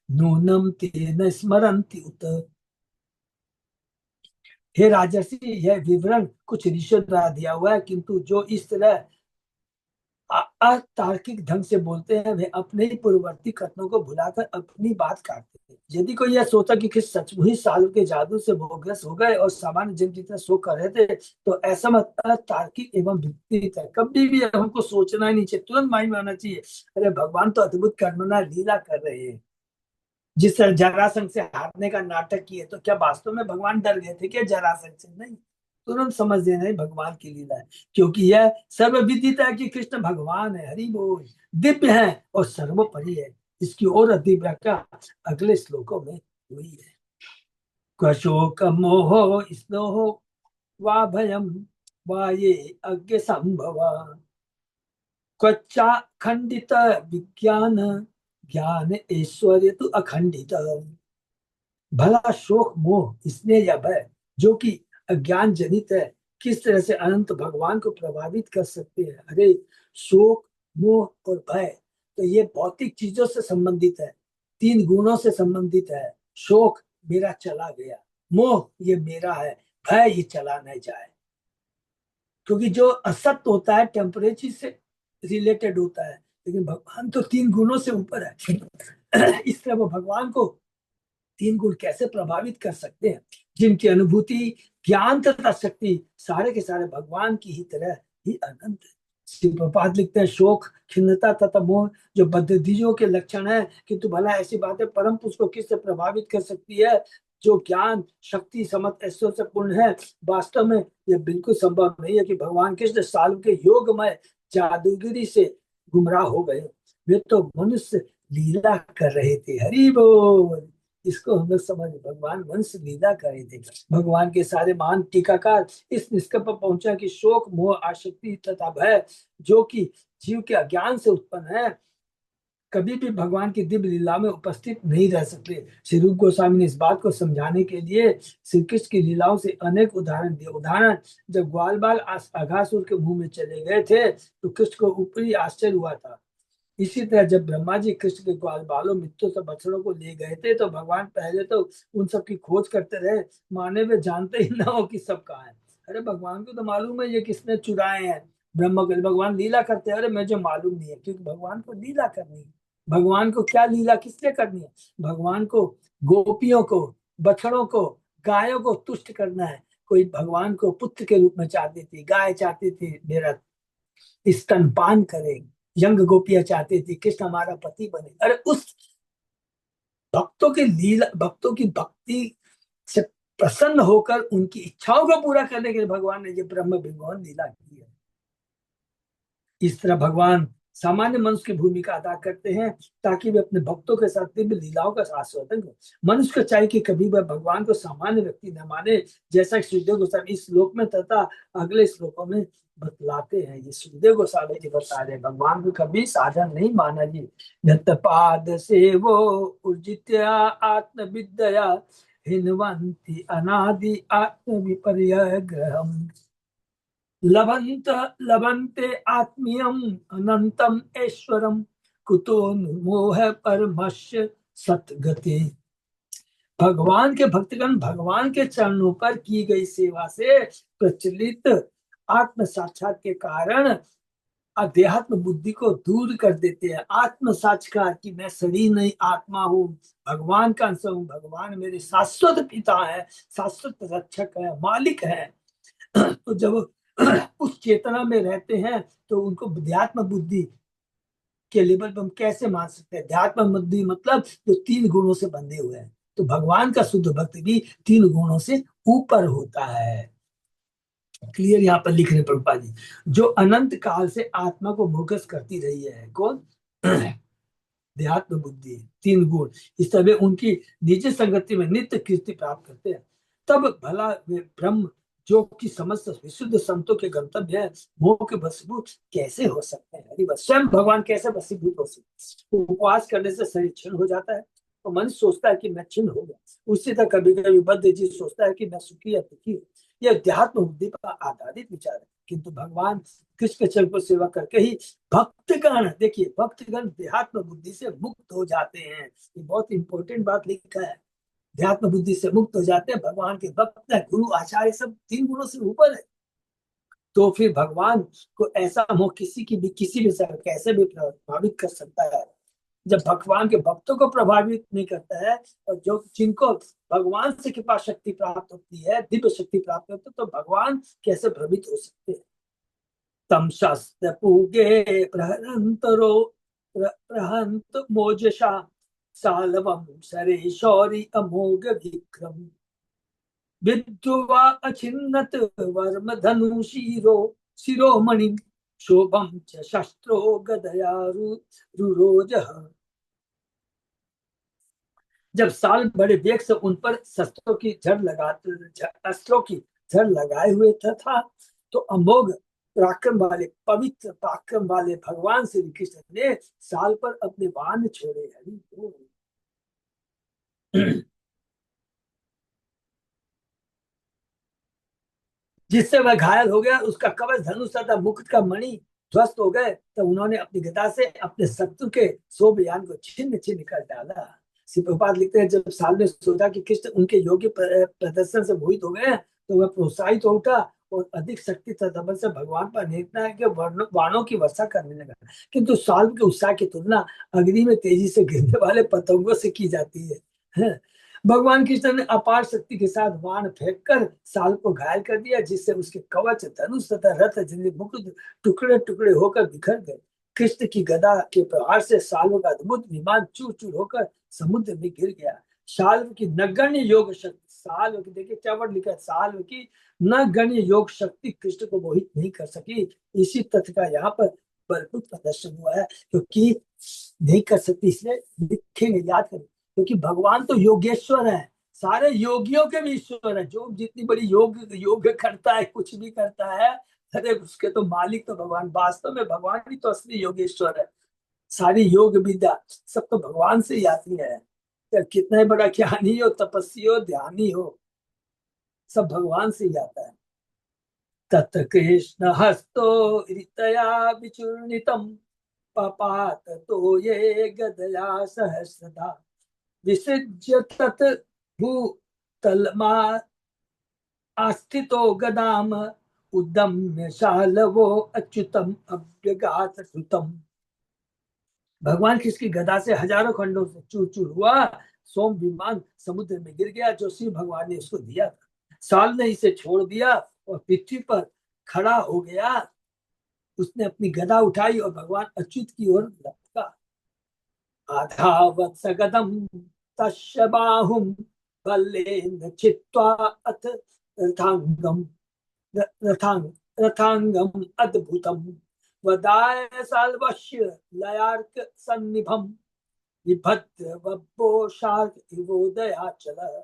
नूनम तेन स्मरन्ति उत। हे राजर्षि, यह विवरण कुछ ऋषियों द्वारा दिया हुआ है, किंतु जो इस तरह अतार्किक ढंग से बोलते हैं वे अपने ही पूर्ववर्ती कथनों को भुलाकर अपनी बात काटते हैं। यदि कोई यह सोचा कि किस सचमुच ही साल के जादू से मोहग्रस्त हो गए और सामान्य जन की तरह शोक कर रहे थे तो ऐसा मत तार्किक एवं विपरीत है। कभी भी हमको सोचना ही नहीं चाहिए, तुरंत माइंड में आना चाहिए अरे भगवान तो अद्भुत कर्मना लीला कर रहे हैं। जिस तरह जरासंध से हारने का नाटक किए तो क्या वास्तव में भगवान डर गए थे क्या जरासंध से? नहीं, तुरंत समझ लेना ही भगवान की लीला है, क्योंकि यह सर्वविदित है कि कृष्ण भगवान है। हरि बोल, दिव्य है और सर्वोपरि है। इसकी और अधिक व्याख्या अगले श्लोकों में हुई है। क्वशोक मोह स्नोह वा भयम वा ये अज्ञ संभव क्वचा खंडित विज्ञान ज्ञान ऐश्वर्य तो अखंडित। भला शोक मोह स्नेह या भय जो कि अज्ञान जनित है किस तरह से अनंत भगवान को प्रभावित कर सकते हैं। अरे शोक मोह और भय तो ये भौतिक चीजों से संबंधित है, तीन गुणों से संबंधित है। शोक मेरा चला गया, मोह ये मेरा है, भय ये चला नहीं जाए। क्योंकि जो असत्य होता है टेम्परेचर से रिलेटेड होता है, लेकिन भगवान तो तीन गुणों से ऊपर है। इस तरह वो भगवान को तीन गुण कैसे प्रभावित कर सकते हैं, जिनकी अनुभूति ज्ञान तथा शक्ति सारे के सारे भगवान की ही तरह ही अनंत है। श्री प्रभुपाद लिखते हैं शोक खिन्नता तथा मोह जो बद्धजीवियों के लक्षण है, किंतु भला ऐसी बातें परम पुरुष को किससे प्रभावित कर सकती है जो ज्ञान शक्ति समझ ऐश्वर्य से पूर्ण है। वास्तव में यह बिल्कुल संभव नहीं है कि भगवान कृष्ण साल के योगमय जादूगिरी से गुमराह हो गए। वे तो मनुष्य लीला कर रहे थे। हरि बोल। इसको हम लोग समझ, भगवान मनुष्य लीला कर रहे थे। भगवान के सारे महान टीकाकार इस निष्कर्ष पर पहुंचा कि शोक मोह आसक्ति तथा भय जो कि जीव के अज्ञान से उत्पन्न है कभी भी भगवान की दिव्य लीला में उपस्थित नहीं रह सकते। श्री रूप गोस्वामी ने इस बात को समझाने के लिए श्री कृष्ण की लीलाओं से अनेक उदाहरण दिए। उदाहरण, जब ग्वाल बाल अघासुर के मुंह में चले गए थे तो कृष्ण को ऊपरी आश्चर्य हुआ था। इसी तरह जब ब्रह्मा जी कृष्ण के ग्वाल बालों मित्रों से बछड़ों को ले गए थे तो भगवान पहले तो उन सब की खोज करते रहे, माने वे जानते ही ना हो कि सब कहाँ है। अरे भगवान को तो मालूम है ये किसने चुराए हैं। ब्रह्मा के भगवान लीला करते हैं, अरे मुझे मालूम नहीं है, क्योंकि भगवान को लीला करनी है। भगवान को क्या लीला किसने करनी है? भगवान को गोपियों को, बछड़ों को, गायों को तुष्ट करना है। कोई भगवान को पुत्र के रूप में चाहती थी, गाय चाहती थी मेरा स्तनपान करे, यंग गोपियां चाहती थी कृष्ण हमारा पति बने। अरे उस भक्तों की लीला, भक्तों की भक्ति से प्रसन्न होकर उनकी इच्छाओं को पूरा करने के लिए भगवान ने ये ब्रह्म विमोहन लीला की है। इस तरह भगवान सामान्य मनुष्य की भूमिका अदा करते हैं ताकि वे अपने भक्तों के साथ दिव्य लीलाओं का आस्वादन करें। मनुष्य को चाहिए कि कभी वह भगवान को सामान्य व्यक्ति न माने, जैसा कि सुखदेव गोस्वामी इस श्लोक में तथा अगले श्लोकों में बतलाते हैं। ये सुखदेव गोस्वामी जी बता रहे हैं भगवान को कभी साधन नहीं माना जी। यत पाद से वो उर्जित्या आत्म विद्या हिन्वंती अनादि आत्म विपर्य ग्रहम लभंत लभंते आत्मीयम अनंतम ऐश्वरम कुतो मोह परमस्य सतगति। भगवान के भक्तगण भगवान के चरणों पर की गई सेवा से प्रचलित आत्म साक्षात के कारण अध्यात्म बुद्धि को दूर कर देते हैं। आत्म साक्षात्कार की मैं शरीर नहीं आत्मा हूँ, भगवान का अंश हूँ, भगवान मेरे शाश्वत पिता है, शाश्वत रक्षक है, मालिक है। तो जब उस चेतना में रहते हैं तो उनको अध्यात्म बुद्धि के लेवल पर हम कैसे मान सकते हैं? अध्यात्म बुद्धि मतलब जो तीन गुणों से बंधे हुए हैं। तो भगवान का शुद्ध भक्त भी तीन गुणों से ऊपर होता है। क्लियर यहाँ पर लिख रहे प्रभुपा जी, जो अनंत काल से आत्मा को मोहग्रस्त करती रही है। कौन? अध्यात्म बुद्धि, तीन गुण। इस तरह उनकी निजी संगति में नित्य कीर्ति प्राप्त करते हैं। तब भला वे ब्रह्म जो कि समस्त विशुद्ध संतों के गंतव्य है मोह के वशीभूत कैसे हो सकते हैं? हरि बस स्वयं भगवान कैसे वशीभूत हो सकते हैं? उपवास करने से शरीर क्षीण हो जाता है तो मन सोचता है कि मैं क्षीण हो गया। उसी तरह कभी कभी बद्ध जी सोचता है कि मैं सुखी या दुखी हूँ। यह अध्यात्म बुद्धि पर आधारित विचार है। किंतु भगवान कृष्ण चरण को सेवा करके ही भक्तगण, देखिए भक्तगण देहात्म बुद्धि से मुक्त हो जाते हैं। ये बहुत इंपॉर्टेंट बात लिखा है। देहात्म बुद्धि से मुक्त हो जाते हैं, भगवान के भक्त है, गुरु आचार्य सब तीन गुणों से ऊपर है। तो फिर भगवान को ऐसा मोह किसी की भी किसी भी तरह कैसे भी प्रभावित कर सकता है जब भगवान के भक्तों को प्रभावित नहीं करता है। और जो जिनको भगवान से कृपा शक्ति प्राप्त होती है, दिव्य शक्ति प्राप्त होती है, तो भगवान कैसे भ्रमित हो सकते हैं? तम शस्त्र पूगे प्रहरंतरो प्रहंत मोजशा सालवम सरे शौरी अमोघ विक्रम विद्रुवा अछिन्नत वर्म धनु शिरो शिरोमणि शोभम च शस्त्रो गदया रुरोज। जब साल बड़े वेग से उन पर अस्त्रों की झड़ लगाए हुए था तो अमोघ पराक्रम वाले पवित्र पराक्रम वाले भगवान श्री कृष्ण ने साल पर अपने बाण छोड़े। हरि बोल। जिससे वह घायल हो गया, उसका कवच धनुष तथा मुकुट का मणि ध्वस्त हो गए, तो उन्होंने अपनी गदा से अपने शत्रु के शोभयान को छिन्न छिन्न कर डाला। श्री प्रभुपाद लिखते हैं, जब साल ने सोचा कि कृष्ण उनके योग्य प्रदर्शन से मोहित हो गए तो वह प्रोत्साहित हो उठा और अधिक शक्ति तथा बल से भगवान पर नेकता के बाणों की वर्षा करने लगा। किंतु साल के उत्साह की तुलना अग्नि में तेजी से गिरने वाले पतंगों से की जाती है। भगवान कृष्ण ने अपार शक्ति के साथ बाण फेंककर साल को घायल कर दिया, जिससे उसके कवच धनुष तथा रथ जिंदगी मुकुट टुकड़े टुकड़े होकर बिखर गए। कृष्ण की गदा के प्रहार से साल्व का अद्भुत विमान चूर चूर होकर समुद्र में गिर गया। साल्व की नगण्य योग शक्ति, साल्व की देखिए क्या वर्ड लिखा है, साल्व की नगण्य योग शक्ति कृष्ण को मोहित नहीं कर सकी। इसी तथ्य का यहाँ पर बलपूत प्रदर्शन हुआ है, क्योंकि नहीं कर सकती इसलिए लिखेंगे, याद करें, क्योंकि भगवान तो योगेश्वर है, सारे योगियों के भी ईश्वर है। जो जितनी बड़ी योग योग करता है, कुछ भी करता है, अरे उसके तो मालिक तो भगवान, वास्तव में भगवान ही तो असली योगेश्वर है। सारी योग विद्या सब तो भगवान से ही आती है। चाहे कितना ही बड़ा ज्ञानी हो, तपस्वी हो, ध्यानी हो, सब भगवान से ही आता है। तत् कृष्ण हस्तो ऋतया विचूर्णितम पपात तो ये गदया सहस्रधा विसृज्य तत् भूतलमा आस्थितो गदाम उद्दम्य शालवो अच्युतम अभ्यगात श्रुतम। भगवान कृष्ण की गदा से हजारों खंडों से चूर चूर हुआ सोम विमान समुद्र में गिर गया, जो शिव भगवान ने उसको दिया था। साल ने इसे छोड़ दिया और पृथ्वी पर खड़ा हो गया। उसने अपनी गदा उठाई और भगवान अच्युत की ओर लपका। आधावत सगदम तस्य बाहुम बलेन चित्वा अथ रथांगम रथांग रथांगम अद्भुतम वदाय साल्वस्य लयार्क सन्निभम विभद्र वब्बो शार्क इवोदयाचल।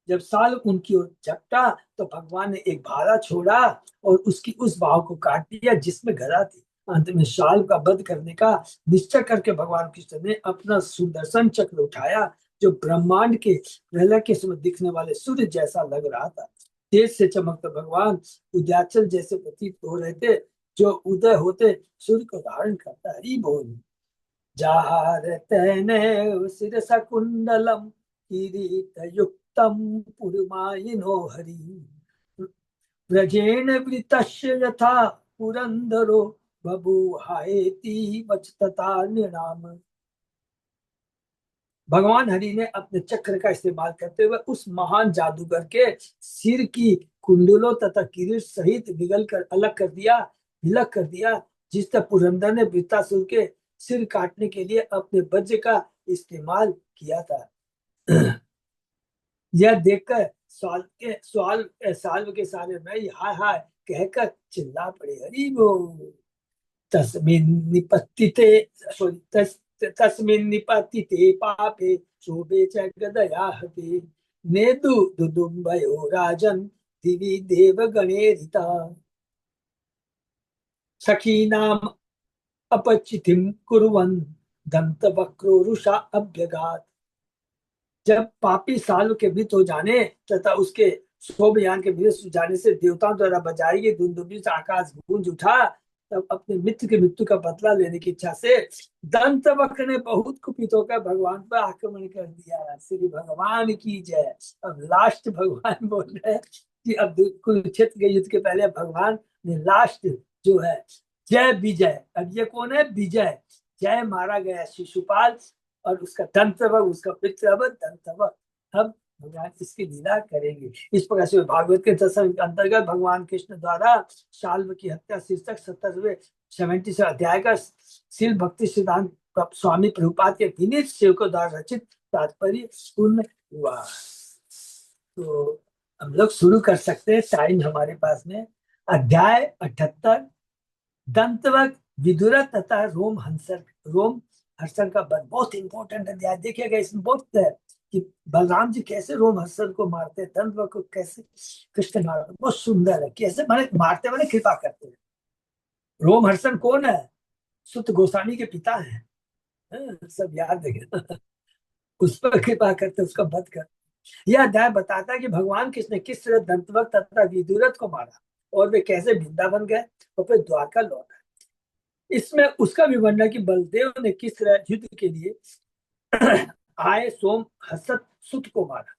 जब साल उनकी ओर झपटा तो भगवान ने एक भाला छोड़ा और उसकी उस भाव को काट दिया जिसमें गदा थी। अंत में शाल का वध करने का निश्चय करके भगवान कृष्ण ने अपना सुदर्शन चक्र उठाया, जो ब्रह्मांड के प्रलय के समय दिखने वाले सूर्य जैसा लग रहा था। तेज से चमकते भगवान उदयाचल जैसे प्रतीत हो रहे थे, जो उदय होते सूर्य को धारण करता। हरि बोल। जारतेने शिरसा कुंडलम किरीटयुक्तम पुरमायिनो हरि व्रजेन वृतस्य यथा पुरंदरो बभूहायेति वचतता निनाम। भगवान हरि ने अपने चक्र का इस्तेमाल करते हुए उस महान जादूगर के सिर की कुंडलों तथा किरीट सहित बिगल कर अलग कर दिया, विलग कर दिया, जिससे पुरंदर ने वृत्तासुर के सिर काटने के लिए अपने वज्र का इस्तेमाल किया था। यह देखकर साल्व के सारे भाई हाय हाय कहकर चिल्ला पड़े। हरि बोल। तस्मिन् निपतिते सॉरी तस्मिन् निपतिते पापे शोभे च गदया हते नेदु दुदुम्बयो राजन् दिवि देवगणेरिता सखीनाम् अपचितिं कुर्वन् दन्तवक्रोरुषा अभ्यगात्। जब पापी साल के मृत हो जाने तथा उसके शोभयान के विनाश हो जाने से देवताओं द्वारा बजाई गई धुंधुमी से आकाश गूंज उठा, तब अपने मित्र की मृत्यु का बदला लेने की इच्छा से दंतवक्र ने बहुत कुपित होकर भगवान पर आक्रमण कर दिया। श्री भगवान की जय। अब लास्ट भगवान बोल रहे हैं कि अब कुरुक्षेत्र के युद्ध के पहले भगवान ने लास्ट जो है जय विजय, अब ये कौन है, विजय, जय मारा गया शिशुपाल और उसका दंतवक, उसका पितृ अब दंतवक। अब भगवान इसकी लीला करेंगे। इस प्रकार से भागवत के दशम के अंतर्गत भगवान कृष्ण द्वारा शाल्व की हत्या शीर्षक 70वें 70 अध्याय का शिल भक्ति सिद्धांत स्वामी प्रभुपाद के विनीत सेवकों द्वारा रचित तात्पर्य पूर्ण हुआ। तो हम लोग शुरू कर सकते हैं, टाइम हमारे पास में। अध्याय 78 दंतवक विदुर तथा रोम हर्षण का वध बहुत इंपॉर्टेंट अध्याय देखिएगा। इसमें बहुत है कि बलराम जी कैसे रोम हर्षण को मारते हैं, दंत को कैसे कृष्ण मारते, बहुत सुंदर है। कैसे मारे मारते मारे कृपा करते हैं। रोम हर्षण कौन है? सुत गोस्वामी के पिता है। सब याद है। उस पर कृपा करते, उसका वध करते। यह अध्याय बताता है कि भगवान कृष्ण ने किस तरह दंतवक्त तथा विदुरथ को मारा और वे कैसे वृंदावन गए और फिर द्वारका लौट आए। इसमें उसका विवरण है कि बलदेव ने किस तरह युद्ध के लिए आए सोम हसत सुत को मारा।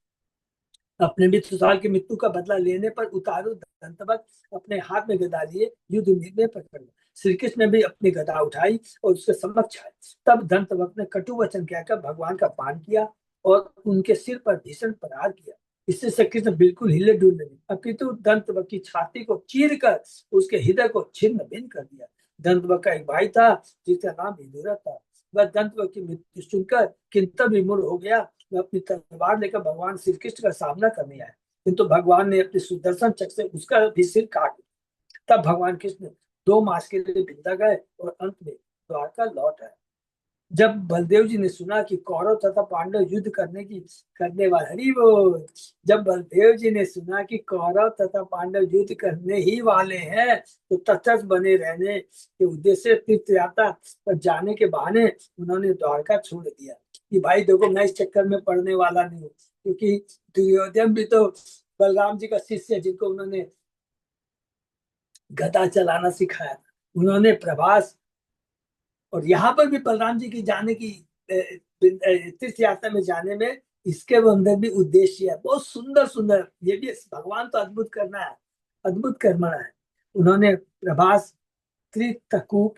अपने मित्रसाल की मृत्यु का बदला लेने पर उतारू दंतवक्त अपने हाथ में गदा लिए युद्ध में पकड़ लिया। श्री कृष्ण ने भी अपनी गदा उठाई और उसके समक्ष आए। तब दंतवक्त ने कटु वचन कहकर भगवान का पान किया और उनके सिर पर भीषण प्रहार किया। इससे श्री कृष्ण बिल्कुल हिले डुले नहीं, अपितु दंतवक्त की छाती को चीर कर उसके हृदय को छिन्न भिन्न कर दिया। दंतवक्त का एक भाई था जिसका नाम विदुर था। वह दंतवक्त की मृत्यु सुनकर किंतु विमूढ़ हो गया। वह अपनी तलवार लेकर भगवान श्री कृष्ण का सामना करने आए, किंतु भगवान ने अपने सुदर्शन चक्र से उसका भी सिर काट दिया। तब भगवान कृष्ण 2 मास के लिए वृंदा गए और अंत में द्वारका लौट आए। जब बलदेव जी ने सुना कि कौरव तथा पांडव युद्ध करने वाले, हरि बोल, जब बलदेव जी ने सुना कि कौरव तथा पांडव युद्ध करने ही वाले हैं, तो तटस्थ बने रहने के उद्देश्य से तीर्थ यात्रा पर जाने के बहाने उन्होंने द्वारका छोड़ दिया कि भाई देखो मैं इस चक्कर में पड़ने वाला नहीं हूँ। क्योंकि दुर्योधन भी तो बलराम जी का शिष्य है, जिनको उन्होंने गदा चलाना सिखाया। उन्होंने प्रभास, और यहाँ पर भी बलराम जी की जाने की तीर्थ यात्रा में जाने में इसके अंदर भी उद्देश्य है। बहुत सुंदर सुंदर, ये भी भगवान तो अद्भुत करना है, अद्भुत कर्मणा है। उन्होंने प्रभास, त्रितकूप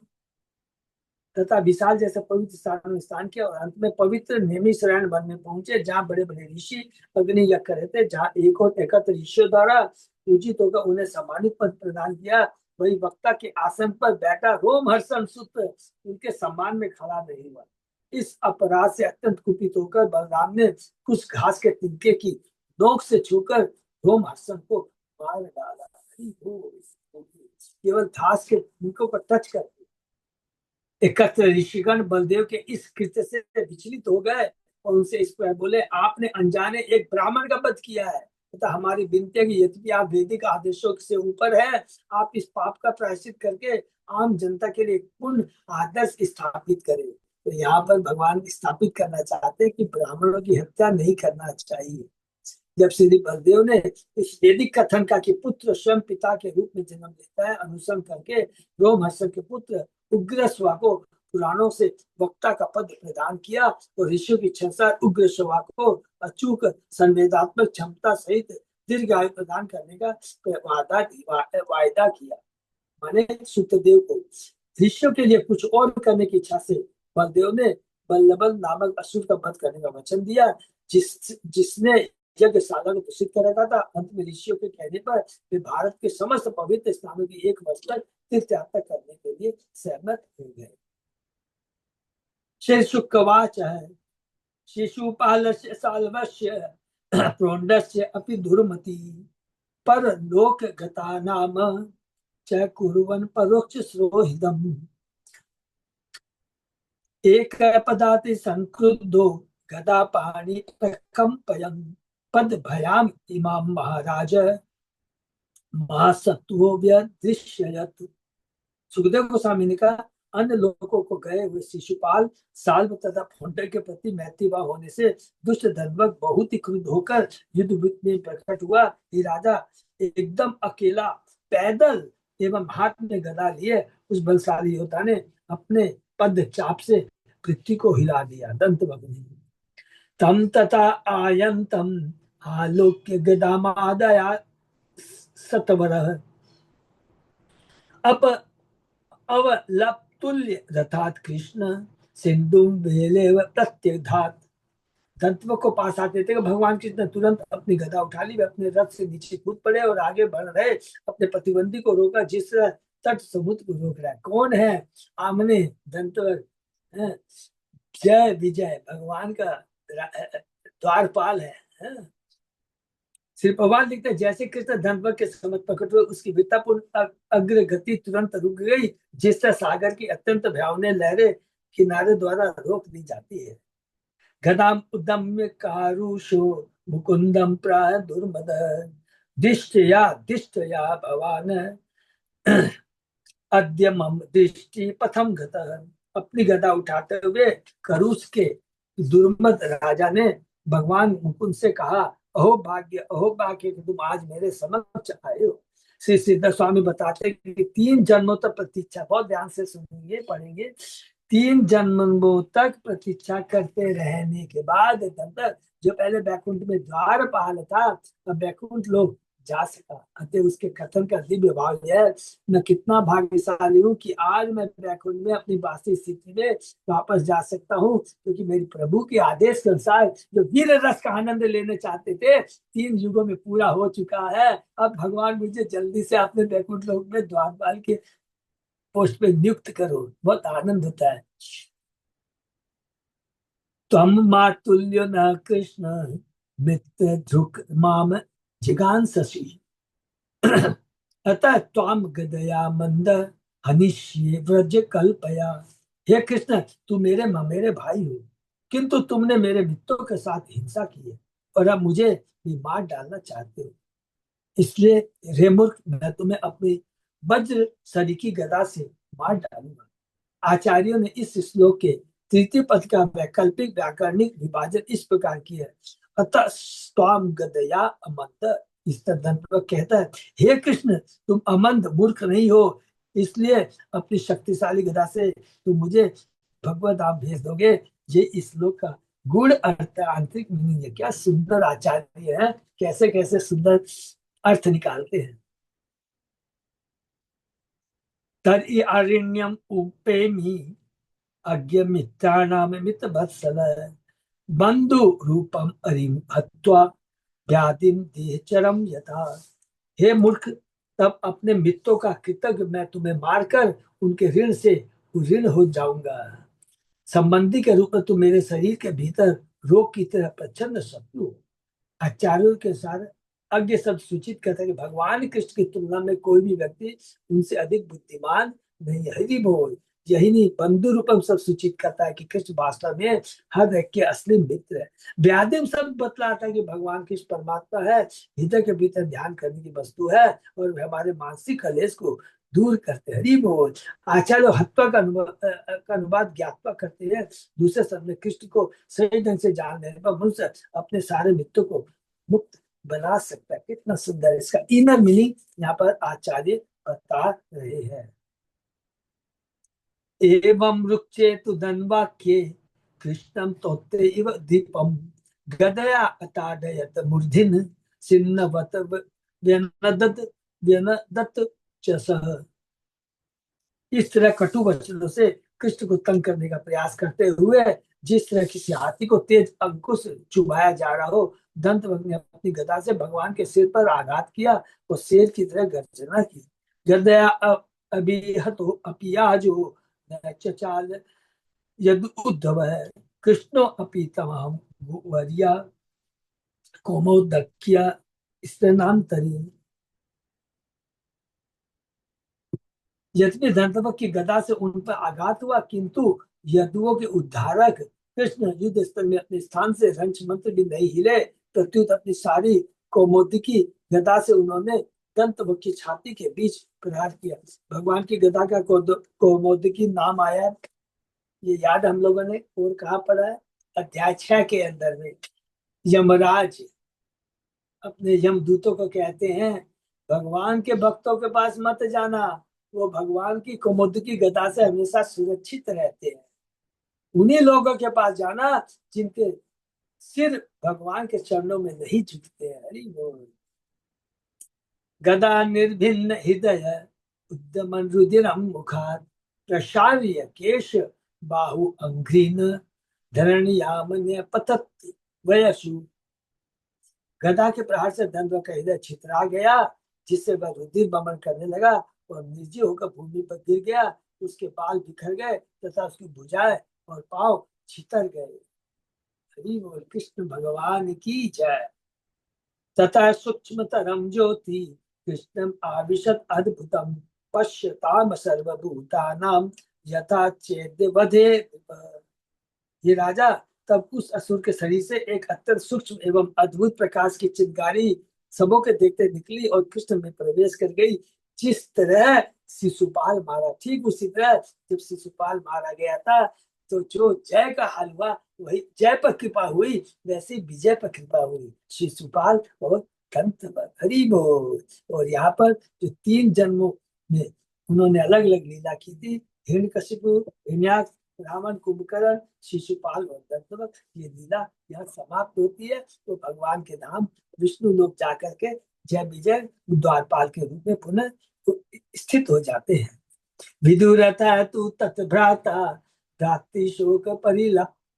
तथा विशाल जैसे पवित्र स्थानों में स्नान किया और अंत में पवित्र नेमिशरण वन में पहुंचे, जहाँ बड़े बड़े ऋषि अग्नि यज्ञ कर रहे थे। जहाँ एक और एकत्र ऋषियों द्वारा पूजित होकर उन्हें सम्मानित पद प्रदान किया। वही वक्ता के आसन पर बैठा रोमहर्षण सुत उनके सम्मान में खड़ा नहीं हुआ। इस अपराध से अत्यंत कुपित होकर बलराम ने कुछ घास के तिनके की नोक से छूकर रोमहर्षण को मार डाला। केवल घास के तिनकों पर टच कर एकत्र ऋषिगण बलदेव के इस कृत्य से विचलित हो गए और उनसे इस पर बोले, आपने अनजाने एक ब्राह्मण का वध किया है तथा हमारी विनती है कि यद्यपि आप वैदिक आदेशों से ऊपर है, आप इस पाप का प्रायश्चित करके आम जनता के लिए पूर्ण आदर्श स्थापित करें। तो यहाँ पर भगवान स्थापित करना चाहते हैं कि ब्राह्मणों की हत्या नहीं करना चाहिए। जब श्री बलदेव ने इस वैदिक कथन का कि पुत्र स्वयं पिता के रूप में जन्म लेता है अनुसरण करके रोमहर्षण के पुत्र उग्रश्वा को पुराणों से वक्ता का पद प्रदान किया और ऋषियों की इच्छा उग्रश्वा को अचूक संवेदात्मक क्षमता सहित दीर्घ आयु प्रदान करने का वायदा किया। माने सुतदेव को ऋषियों के लिए कुछ और करने की इच्छा से बलदेव ने बल्लबल नामक असुर का वध करने का वचन दिया, जिसने यज्ञशाला को दूषित कर रखा था। अंत में ऋषियों के कहने पर वे भारत के समस्त पवित्र स्थानों की 1 वर्ष तक तीर्थ यात्रा करने के लिए सहमत हो गए। श्री शुकवाच है शिशुपालस्य साल्वस्य प्रोण्डस्य अपि दुर्मति पर लोक गता नाम च कुर्वन् परोक्ष श्रोहिदम् एक पदाति संक्रुद्धो गदा पाणि प्रकंपयन् पद भयाम इमाम महाराज महासत्वो व्यदृश्ययत्। सुखदेव गोस्वामी ने कहा, अन्य लोगों को गए हुए शिशुपाल साल्व तथा फोंटर के प्रति मैत्रीभाव होने से दुष्ट दंतवक्त बहुत ही क्रुद्ध होकर युद्ध में प्रकट हुआ। ये राजा एकदम अकेला पैदल एवं हाथ में गदा लिए उस बलशाली योद्धा ने अपने पद चाप से पृथ्वी को हिला दिया। दंतवक्त ने तम तथा आयंतम आलोक्य गदामादया सतवर अप अवलप्तुल्य रथात कृष्ण सिंधु वेले प्रत्यधात। दंतवक्त को पास आते थे भगवान कृष्ण ने तुरंत अपनी गदा उठा ली, वे अपने रथ से नीचे कूद पड़े और आगे बढ़ रहे अपने प्रतिद्वंदी को रोका जिस तट समुद्र को रोक रहा है। कौन है? आमने दंतवक्त जय विजय भगवान का द्वारपाल है। श्री प्रभुपाद लिखते हैं, जैसे कृष्ण दंतवक्त के समक्ष प्रकट हुए उसकी वीरतापूर्ण अग्रगति तुरंत रुक गई, जिससे सागर की अत्यंत भयावनी लहरें किनारे द्वारा रोक दी जाती है। गदाम उद्यम्य कारुषो मुकुंदम प्राह दुर्मद दिष्टया भवान अद्य मम दृष्टि पथम गतः। अपनी गदा उठाते हुए करुष के दुर्मद राजा ने भगवान मुकुंद से कहा, अहो भाग्य कि तुम आज मेरे समक्ष आए हो। श्री सिद्ध स्वामी बताते हैं कि 3 जन्मों तक प्रतीक्षा, बहुत ध्यान से सुनेंगे पढ़ेंगे, 3 जन्मों तक प्रतीक्षा करते रहने के बाद तब जो पहले बैकुंठ में द्वारपाल था, अब बैकुंठ लोग जा सका। अतः उसके कथन का दिव्य भाव यह है, मैं कितना भाग्यशाली हूँ कि आज मैं बैकुंठ में अपनी वास्तविक स्थिति में वापस जा सकता हूँ, क्योंकि मेरे प्रभु के आदेश के अनुसार जो वीर रस का आनंद लेने चाहते थे 3 युगों में पूरा हो चुका है। अब भगवान मुझे जल्दी से अपने बैकुंठ लोक में द्वारपाल के पोस्ट पे नियुक्त करो। बहुत आनंद होता है। त्वं मातुल्यो न कृष्ण मित्र ध्रुक माम जिगांससि अतः त्वाम गदया मंद हनिष्ये व्रज कल्पया। हे कृष्ण, तू मेरे भाई हो, किंतु तुमने मेरे मित्रों के साथ हिंसा की है और अब मुझे भी मार डालना चाहते हो। इसलिए रे मूर्ख, मैं तुम्हें अपनी वज्र सरीखी गदा से मार डालूंगा। आचार्यों ने इस श्लोक के तृतीय पद का वैकल्पिक व्याकरणिक विभाजन इस प्रकार किया है, अतः स्वाम गदया अमंत। इस तरह कहता है, हे कृष्ण, तुम अमंत मूर्ख नहीं हो, इसलिए अपनी शक्तिशाली गदा से तुम मुझे भगवत धाम भेज दोगे। ये इस श्लोक का गुण अर्थ आंतरिक मीनिंग है। क्या सुंदर आचार्य है, कैसे कैसे सुंदर अर्थ निकालते हैं। तर्हि अरण्यम उपेमि अज्ञ मित्राणामित वत्सल बंधु रूपम अरिम हत्वा व्याधिम देहचरम यथा। हे मूर्ख, तब अपने मित्रों का कृतज्ञ मैं तुम्हें मारकर उनके ऋण से ऋण हो जाऊंगा। संबंधी के रूप में तुम मेरे शरीर के भीतर रोग की तरह प्रचंड शत्रु हो। आचार्यों के साथ अज्ञ सब सूचित करता है कि भगवान कृष्ण की तुलना में कोई भी व्यक्ति उनसे अधिक बुद्धिमान नहीं है। हरि बोल। यही नहीं, बंधु रूपम सब सूचित करता है कि कृष्ण वास्तव में हर व्यक्ति के असली मित्र है। व्याधिम सब बतलाता है कि भगवान कृष्ण परमात्मा है, हृदय के भीतर ध्यान करने की वस्तु है और वे हमारे मानसिक कलेश को दूर करते हैं। हरि बोल। आचार्य हत्वा का अनुवाद ज्ञातवा करते हैं। दूसरे शब्द में कृष्ण को सही ढंग से जान लेने पर मनुष्य अपने सारे मित्रों को मुक्त बना सकता है। कितना सुंदर इसका इनर मीनिंग यहाँ पर आचार्य बता रहे हैं। एवं रुचेतु धन्वाक्ये कृष्णम तोते इव दीपम गदया अताडयत मूर्धिन सिन्नवत व्यनदत व्यनदत च सः। इस तरह कटु वचनों से कृष्ण को तंग करने का प्रयास करते हुए जिस तरह किसी हाथी को तेज अंकुश चुभाया जा रहा हो, दंत ने अपनी गदा से भगवान के सिर पर आघात किया, वो शेर की तरह गर्जना की। गर्दया अभिहत हो अपियाज हो चचाल यद उद्धव है कृष्णो अपि तमाम वरिया कोमोदक्या स्तनांतरी। यद्यपि धनतपक की गदा से उन पर आघात हुआ, किंतु यदुओं के उद्धारक कृष्ण युद्ध स्थल में अपने स्थान से रंच मंत्र भी नहीं हिले। प्रत्युत अपनी सारी कौमोदिकी गदा से उन्होंने दंतवक की छाती के बीच प्रहार किया। भगवान की गदा का कौमोदिकी नाम आया, ये याद हम लोगों ने और कहाँ पढ़ा है, अध्याय 6 के अंदर में। यमराज अपने यमदूतों को कहते हैं, भगवान के भक्तों के पास मत जाना, वो भगवान की कौमुदी गदा से हमेशा सुरक्षित रहते हैं। उन्हीं लोगों के पास जाना जिनके सिर भगवान के चरणों में नहीं झुकते हैं। हरि बोल। गदा निर्भिन्न हृदय उद्यमन रुदिरम मुखात प्रशार्य केश बाहु अंघ्रीन धरणियामन्य पतत वयसु। गदा के प्रहार से दंड का हृदय छितरा गया, जिससे वह रुधिर बमन करने लगा और निर्जीव होकर भूमि पर गिर गया। उसके बाल बिखर गए तथा उसकी भुजाएं और पांव छितर गए। हरि बोल। कृष्ण भगवान की जय। तथा सूक्ष्मतरम ज्योति कृष्णम आविशत अद्भुतम पश्यताम सर्वभूतानां यथा चेद्य वधे। ये राजा, तब उस असुर के शरीर से एक अत्यंत सूक्ष्म एवं अद्भुत प्रकाश की चिंगारी सबों के देखते निकली और कृष्ण में प्रवेश कर गई। जिस तरह शिशुपाल मारा, ठीक उसी तरह जब शिशुपाल मारा गया था, तो जो जय का हाल हुआ, वही जय पर कृपा हुई, वैसे विजय पर कृपा हुई। शिशुपाल और कंत हरि बोल। और यहाँ पर जो 3 जन्मों में उन्होंने अलग अलग लीला की थी, हिरण्यकशिपु, हिरण्याक्ष, रावण, कुंभकर्ण, शिशुपाल और दंतवक्र, ये लीला यहाँ समाप्त होती है। तो भगवान के धाम विष्णु लोक जाकर के जय विजय द्वारपाल के रूप में पुनः स्थित हो जाते हैं। विदुरथा तु तत्भ्राता भ्रातृ शोक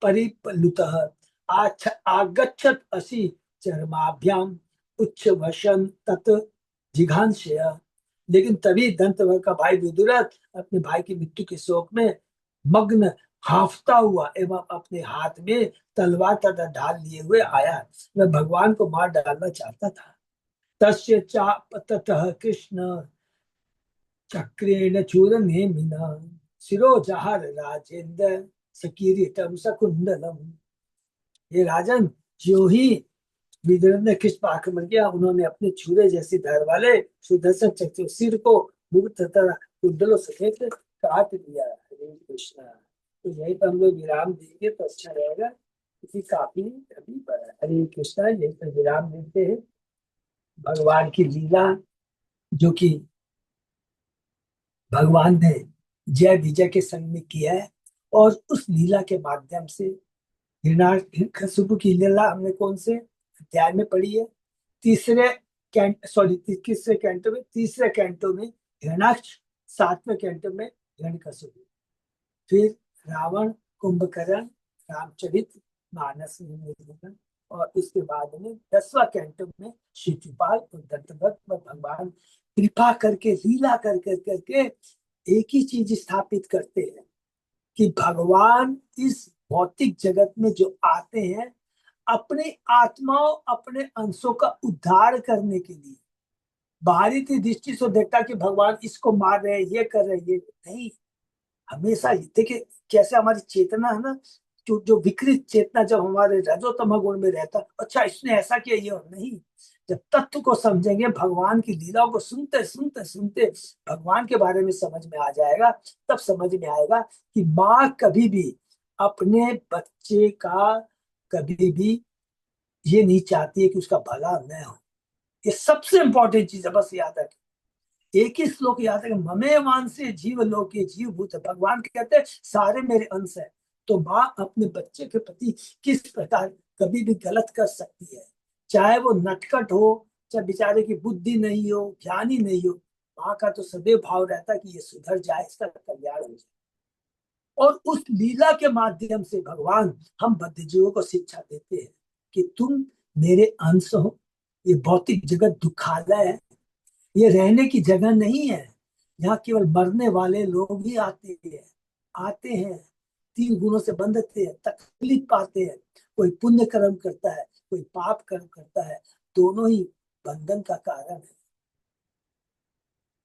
परिप्लुतः आगच्छत् असि चरमाभ्याम उच्छ्वसन तत् जिघांसया। लेकिन तभी दंतवक्र का भाई विदुरथ अपने भाई की मृत्यु के शोक में मग्न, हाफता हुआ एवं अपने हाथ में तलवार तथा ढाल लिए हुए आया। वह भगवान को मार डालना चाहता था। तस्य चापततः कृष्ण चक्रेण चूर्णेमिना शिरोजहर राजेन्द्र सकीरीटम सकुंडलम। ये राजन, जो ही विदुर ने कृष्ण पर आक्रमण किया, उन्होंने अपने छुरे जैसी धार वाले सुदर्शन चक्र सिर को मुक्त तथा कुंडलों सहित काट दिया। हरे कृष्णा। तो यही पर हम लोग विराम देंगे तो अच्छा रहेगा, क्योंकि काफी अभी बड़ा है। हरे कृष्णा। यही पर विराम देते हैं। भगवान की लीला जो कि भगवान ने जय विजय के संग में किया है, और उस लीला के माध्यम से हिरण्यकशिपु की लीला हमने कौन से अध्याय में पढ़ी है? तीसरे कैंट, सॉरी, किसरे कैंटो में? तीसरे कैंटो में हिरण्याक्ष, 7वें कैंटो में हिरण्यकशिपु, फिर रावण, कुंभकर्ण, रामचरित मानस में, और इसके बाद में 10वां कैंटो में शिशुपाल और दंतवक्र पर भगवान कृपा करके, लीला करके एक ही चीज स्थापित करते हैं कि भगवान इस भौतिक जगत में जो आते हैं, अपने आत्माओं, अपने अंशों का उद्धार करने के लिए। बाहरी दृष्टि से देखता कि भगवान इसको मार रहे हैं, ये कर रहे हैं, ये नहीं। हमेशा देखिए कैसे हमारी चेतना है ना, जो विकृत चेतना जब हमारे रजोतम गुण में रहता, अच्छा इसने ऐसा किया, ये नहीं। जब तत्व को समझेंगे, भगवान की लीलाओं को सुनते सुनते सुनते भगवान के बारे में समझ में आ जाएगा, तब समझ में आएगा कि माँ कभी भी अपने बच्चे का, कभी भी ये नहीं चाहती है कि उसका भला न हो। ये सबसे इंपॉर्टेंट चीज है, बस याद रखें। एक ही श्लोक याद है, ममे वांसे जीव लोके जीव भूत। भगवान कहते हैं सारे मेरे अंश है। तो माँ अपने बच्चे के प्रति किस प्रकार कभी भी गलत कर सकती है, चाहे वो नटखट हो, चाहे बेचारे की बुद्धि नहीं हो, ज्ञानी नहीं हो। माँ का तो सदैव भाव रहता है कि ये सुधर जाए, इसका कल्याण हो जाए। और उस लीला के माध्यम से भगवान हम बद्ध जीवों को शिक्षा देते हैं कि तुम मेरे अंश हो। ये भौतिक जगत दुखालय है, ये रहने की जगह नहीं है। यहाँ केवल मरने वाले लोग ही आते हैं 3 गुणों से बंधते हैं, तकलीफ पाते हैं। कोई पुण्य कर्म करता है, कोई पाप कर्म करता है, दोनों ही बंधन का कारण है।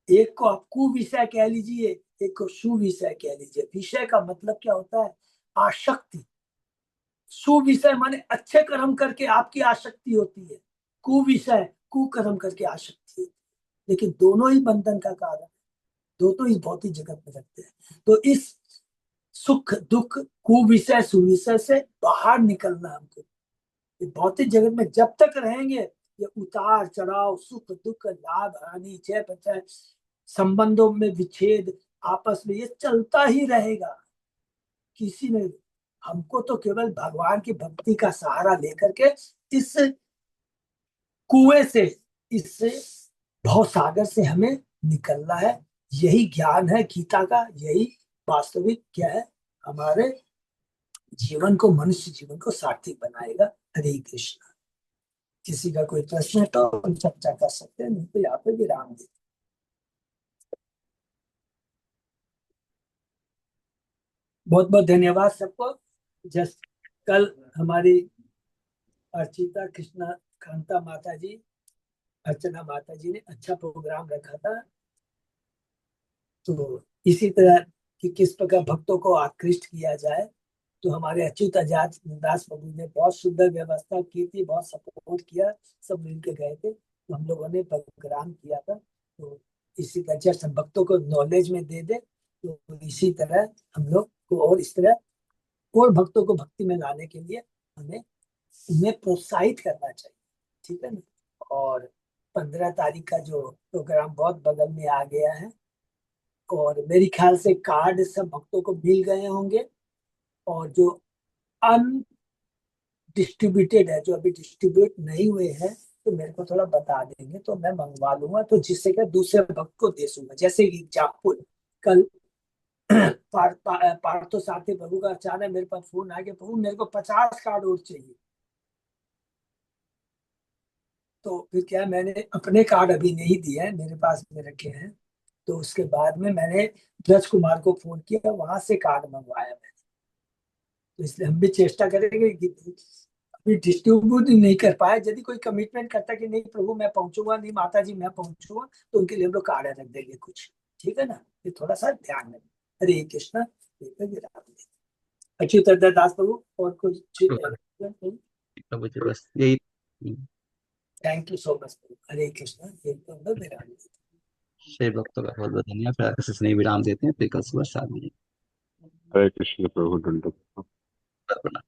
एक को आप कुविषय कह लीजिए, एक को सुविषय कह लीजिए। विषय का मतलब क्या होता है? आसक्ति। सुविषय माने अच्छे कर्म करके आपकी आसक्ति होती है, कुविषय कुकर्म करके आसक्ति होती है। लेकिन दोनों ही बंधन का कारण, दोनों ही भौतिक जगत में रखते हैं। तो इस सुख दुख कुविषय सुविषय से बाहर निकलना हमको। ये भौतिक जगत में जब तक रहेंगे, ये उतार चढ़ाव, सुख दुख, लाभ हानि, जय पचय, संबंधों में विच्छेद, आपस में ये चलता ही रहेगा। किसी ने, हमको तो केवल भगवान की भक्ति का सहारा लेकर के इस कुएं से, इस भव सागर से हमें निकलना है। यही ज्ञान है गीता का, यही वास्तविक क्या है, हमारे जीवन को, मनुष्य जीवन को सार्थक बनाएगा। हरे कृष्ण। किसी का कोई प्रश्न है तो हम चर्चा कर सकते हैं, नहीं तो यहाँ पे विराम दे। बहुत बहुत धन्यवाद सबको। जस्ट कल हमारी अर्चिता कृष्णा कांता माता जी, अर्चना माता जी ने अच्छा प्रोग्राम रखा था। तो इसी तरह कि किस प्रकार भक्तों को आकृष्ट किया जाए। तो हमारे अच्युत आजाद दास प्रभु ने बहुत सुंदर व्यवस्था की थी, बहुत सपोर्ट किया, सब मिलके गए थे, तो हम लोगों ने प्रोग्राम किया था। तो इसी तरह जैसे हम भक्तों को नॉलेज में दे दे, तो इसी तरह हम लोग को और इस तरह और भक्तों को भक्ति में लाने के लिए हमें उन्हें प्रोत्साहित करना चाहिए, ठीक है ना। और 15 तारीख का जो प्रोग्राम बहुत बगल में आ गया है, और मेरे ख्याल से कार्ड सब भक्तों को मिल गए होंगे, और जो अनडिस्ट्रीब्यूटेड है, जो अभी डिस्ट्रीब्यूट नहीं हुए हैं, तो मेरे को थोड़ा बता देंगे तो मैं मंगवा लूंगा, तो जिससे कि दूसरे भक्त को दे दूंगा। जैसे एग्जाम्पल, कल पार्थो सारथी प्रभु का अचानक मेरे पास फोन आ गया, प्रभु मेरे को 50 कार्ड और चाहिए। तो फिर क्या, मैंने अपने कार्ड अभी नहीं दिए हैं, मेरे पास में रखे हैं। तो उसके बाद में मैंने ब्रज कुमार को फोन किया, वहां से कार्ड मंगवाया मैंने। तो इसलिए हम भी चेष्टा करेंगे कि अभी डिस्ट्रीब्यूट नहीं कर पाए, यदि कोई कमिटमेंट करता कि नहीं प्रभु मैं पहुंचूंगा, नहीं माता जी मैं पहुंचूंगा, तो उनके लिए हम लोग कार्ड रख देंगे कुछ, ठीक है ना। ये थोड़ा सा ध्यान रखें। हरे कृष्णा। अच्युत दास प्रभु और कुछ। प्रभु जी बस यही। थैंक यू सो मच प्रभु। हरे कृष्णा। ये तो अंदर मेरा शेष भक्तों का बहुत बहुत धन्यवाद। फिर आगे से नई विराम देते हैं, फिर कल सुबह 7 बजे। हरे कृष्ण प्रभु दंडक। प्रणाम।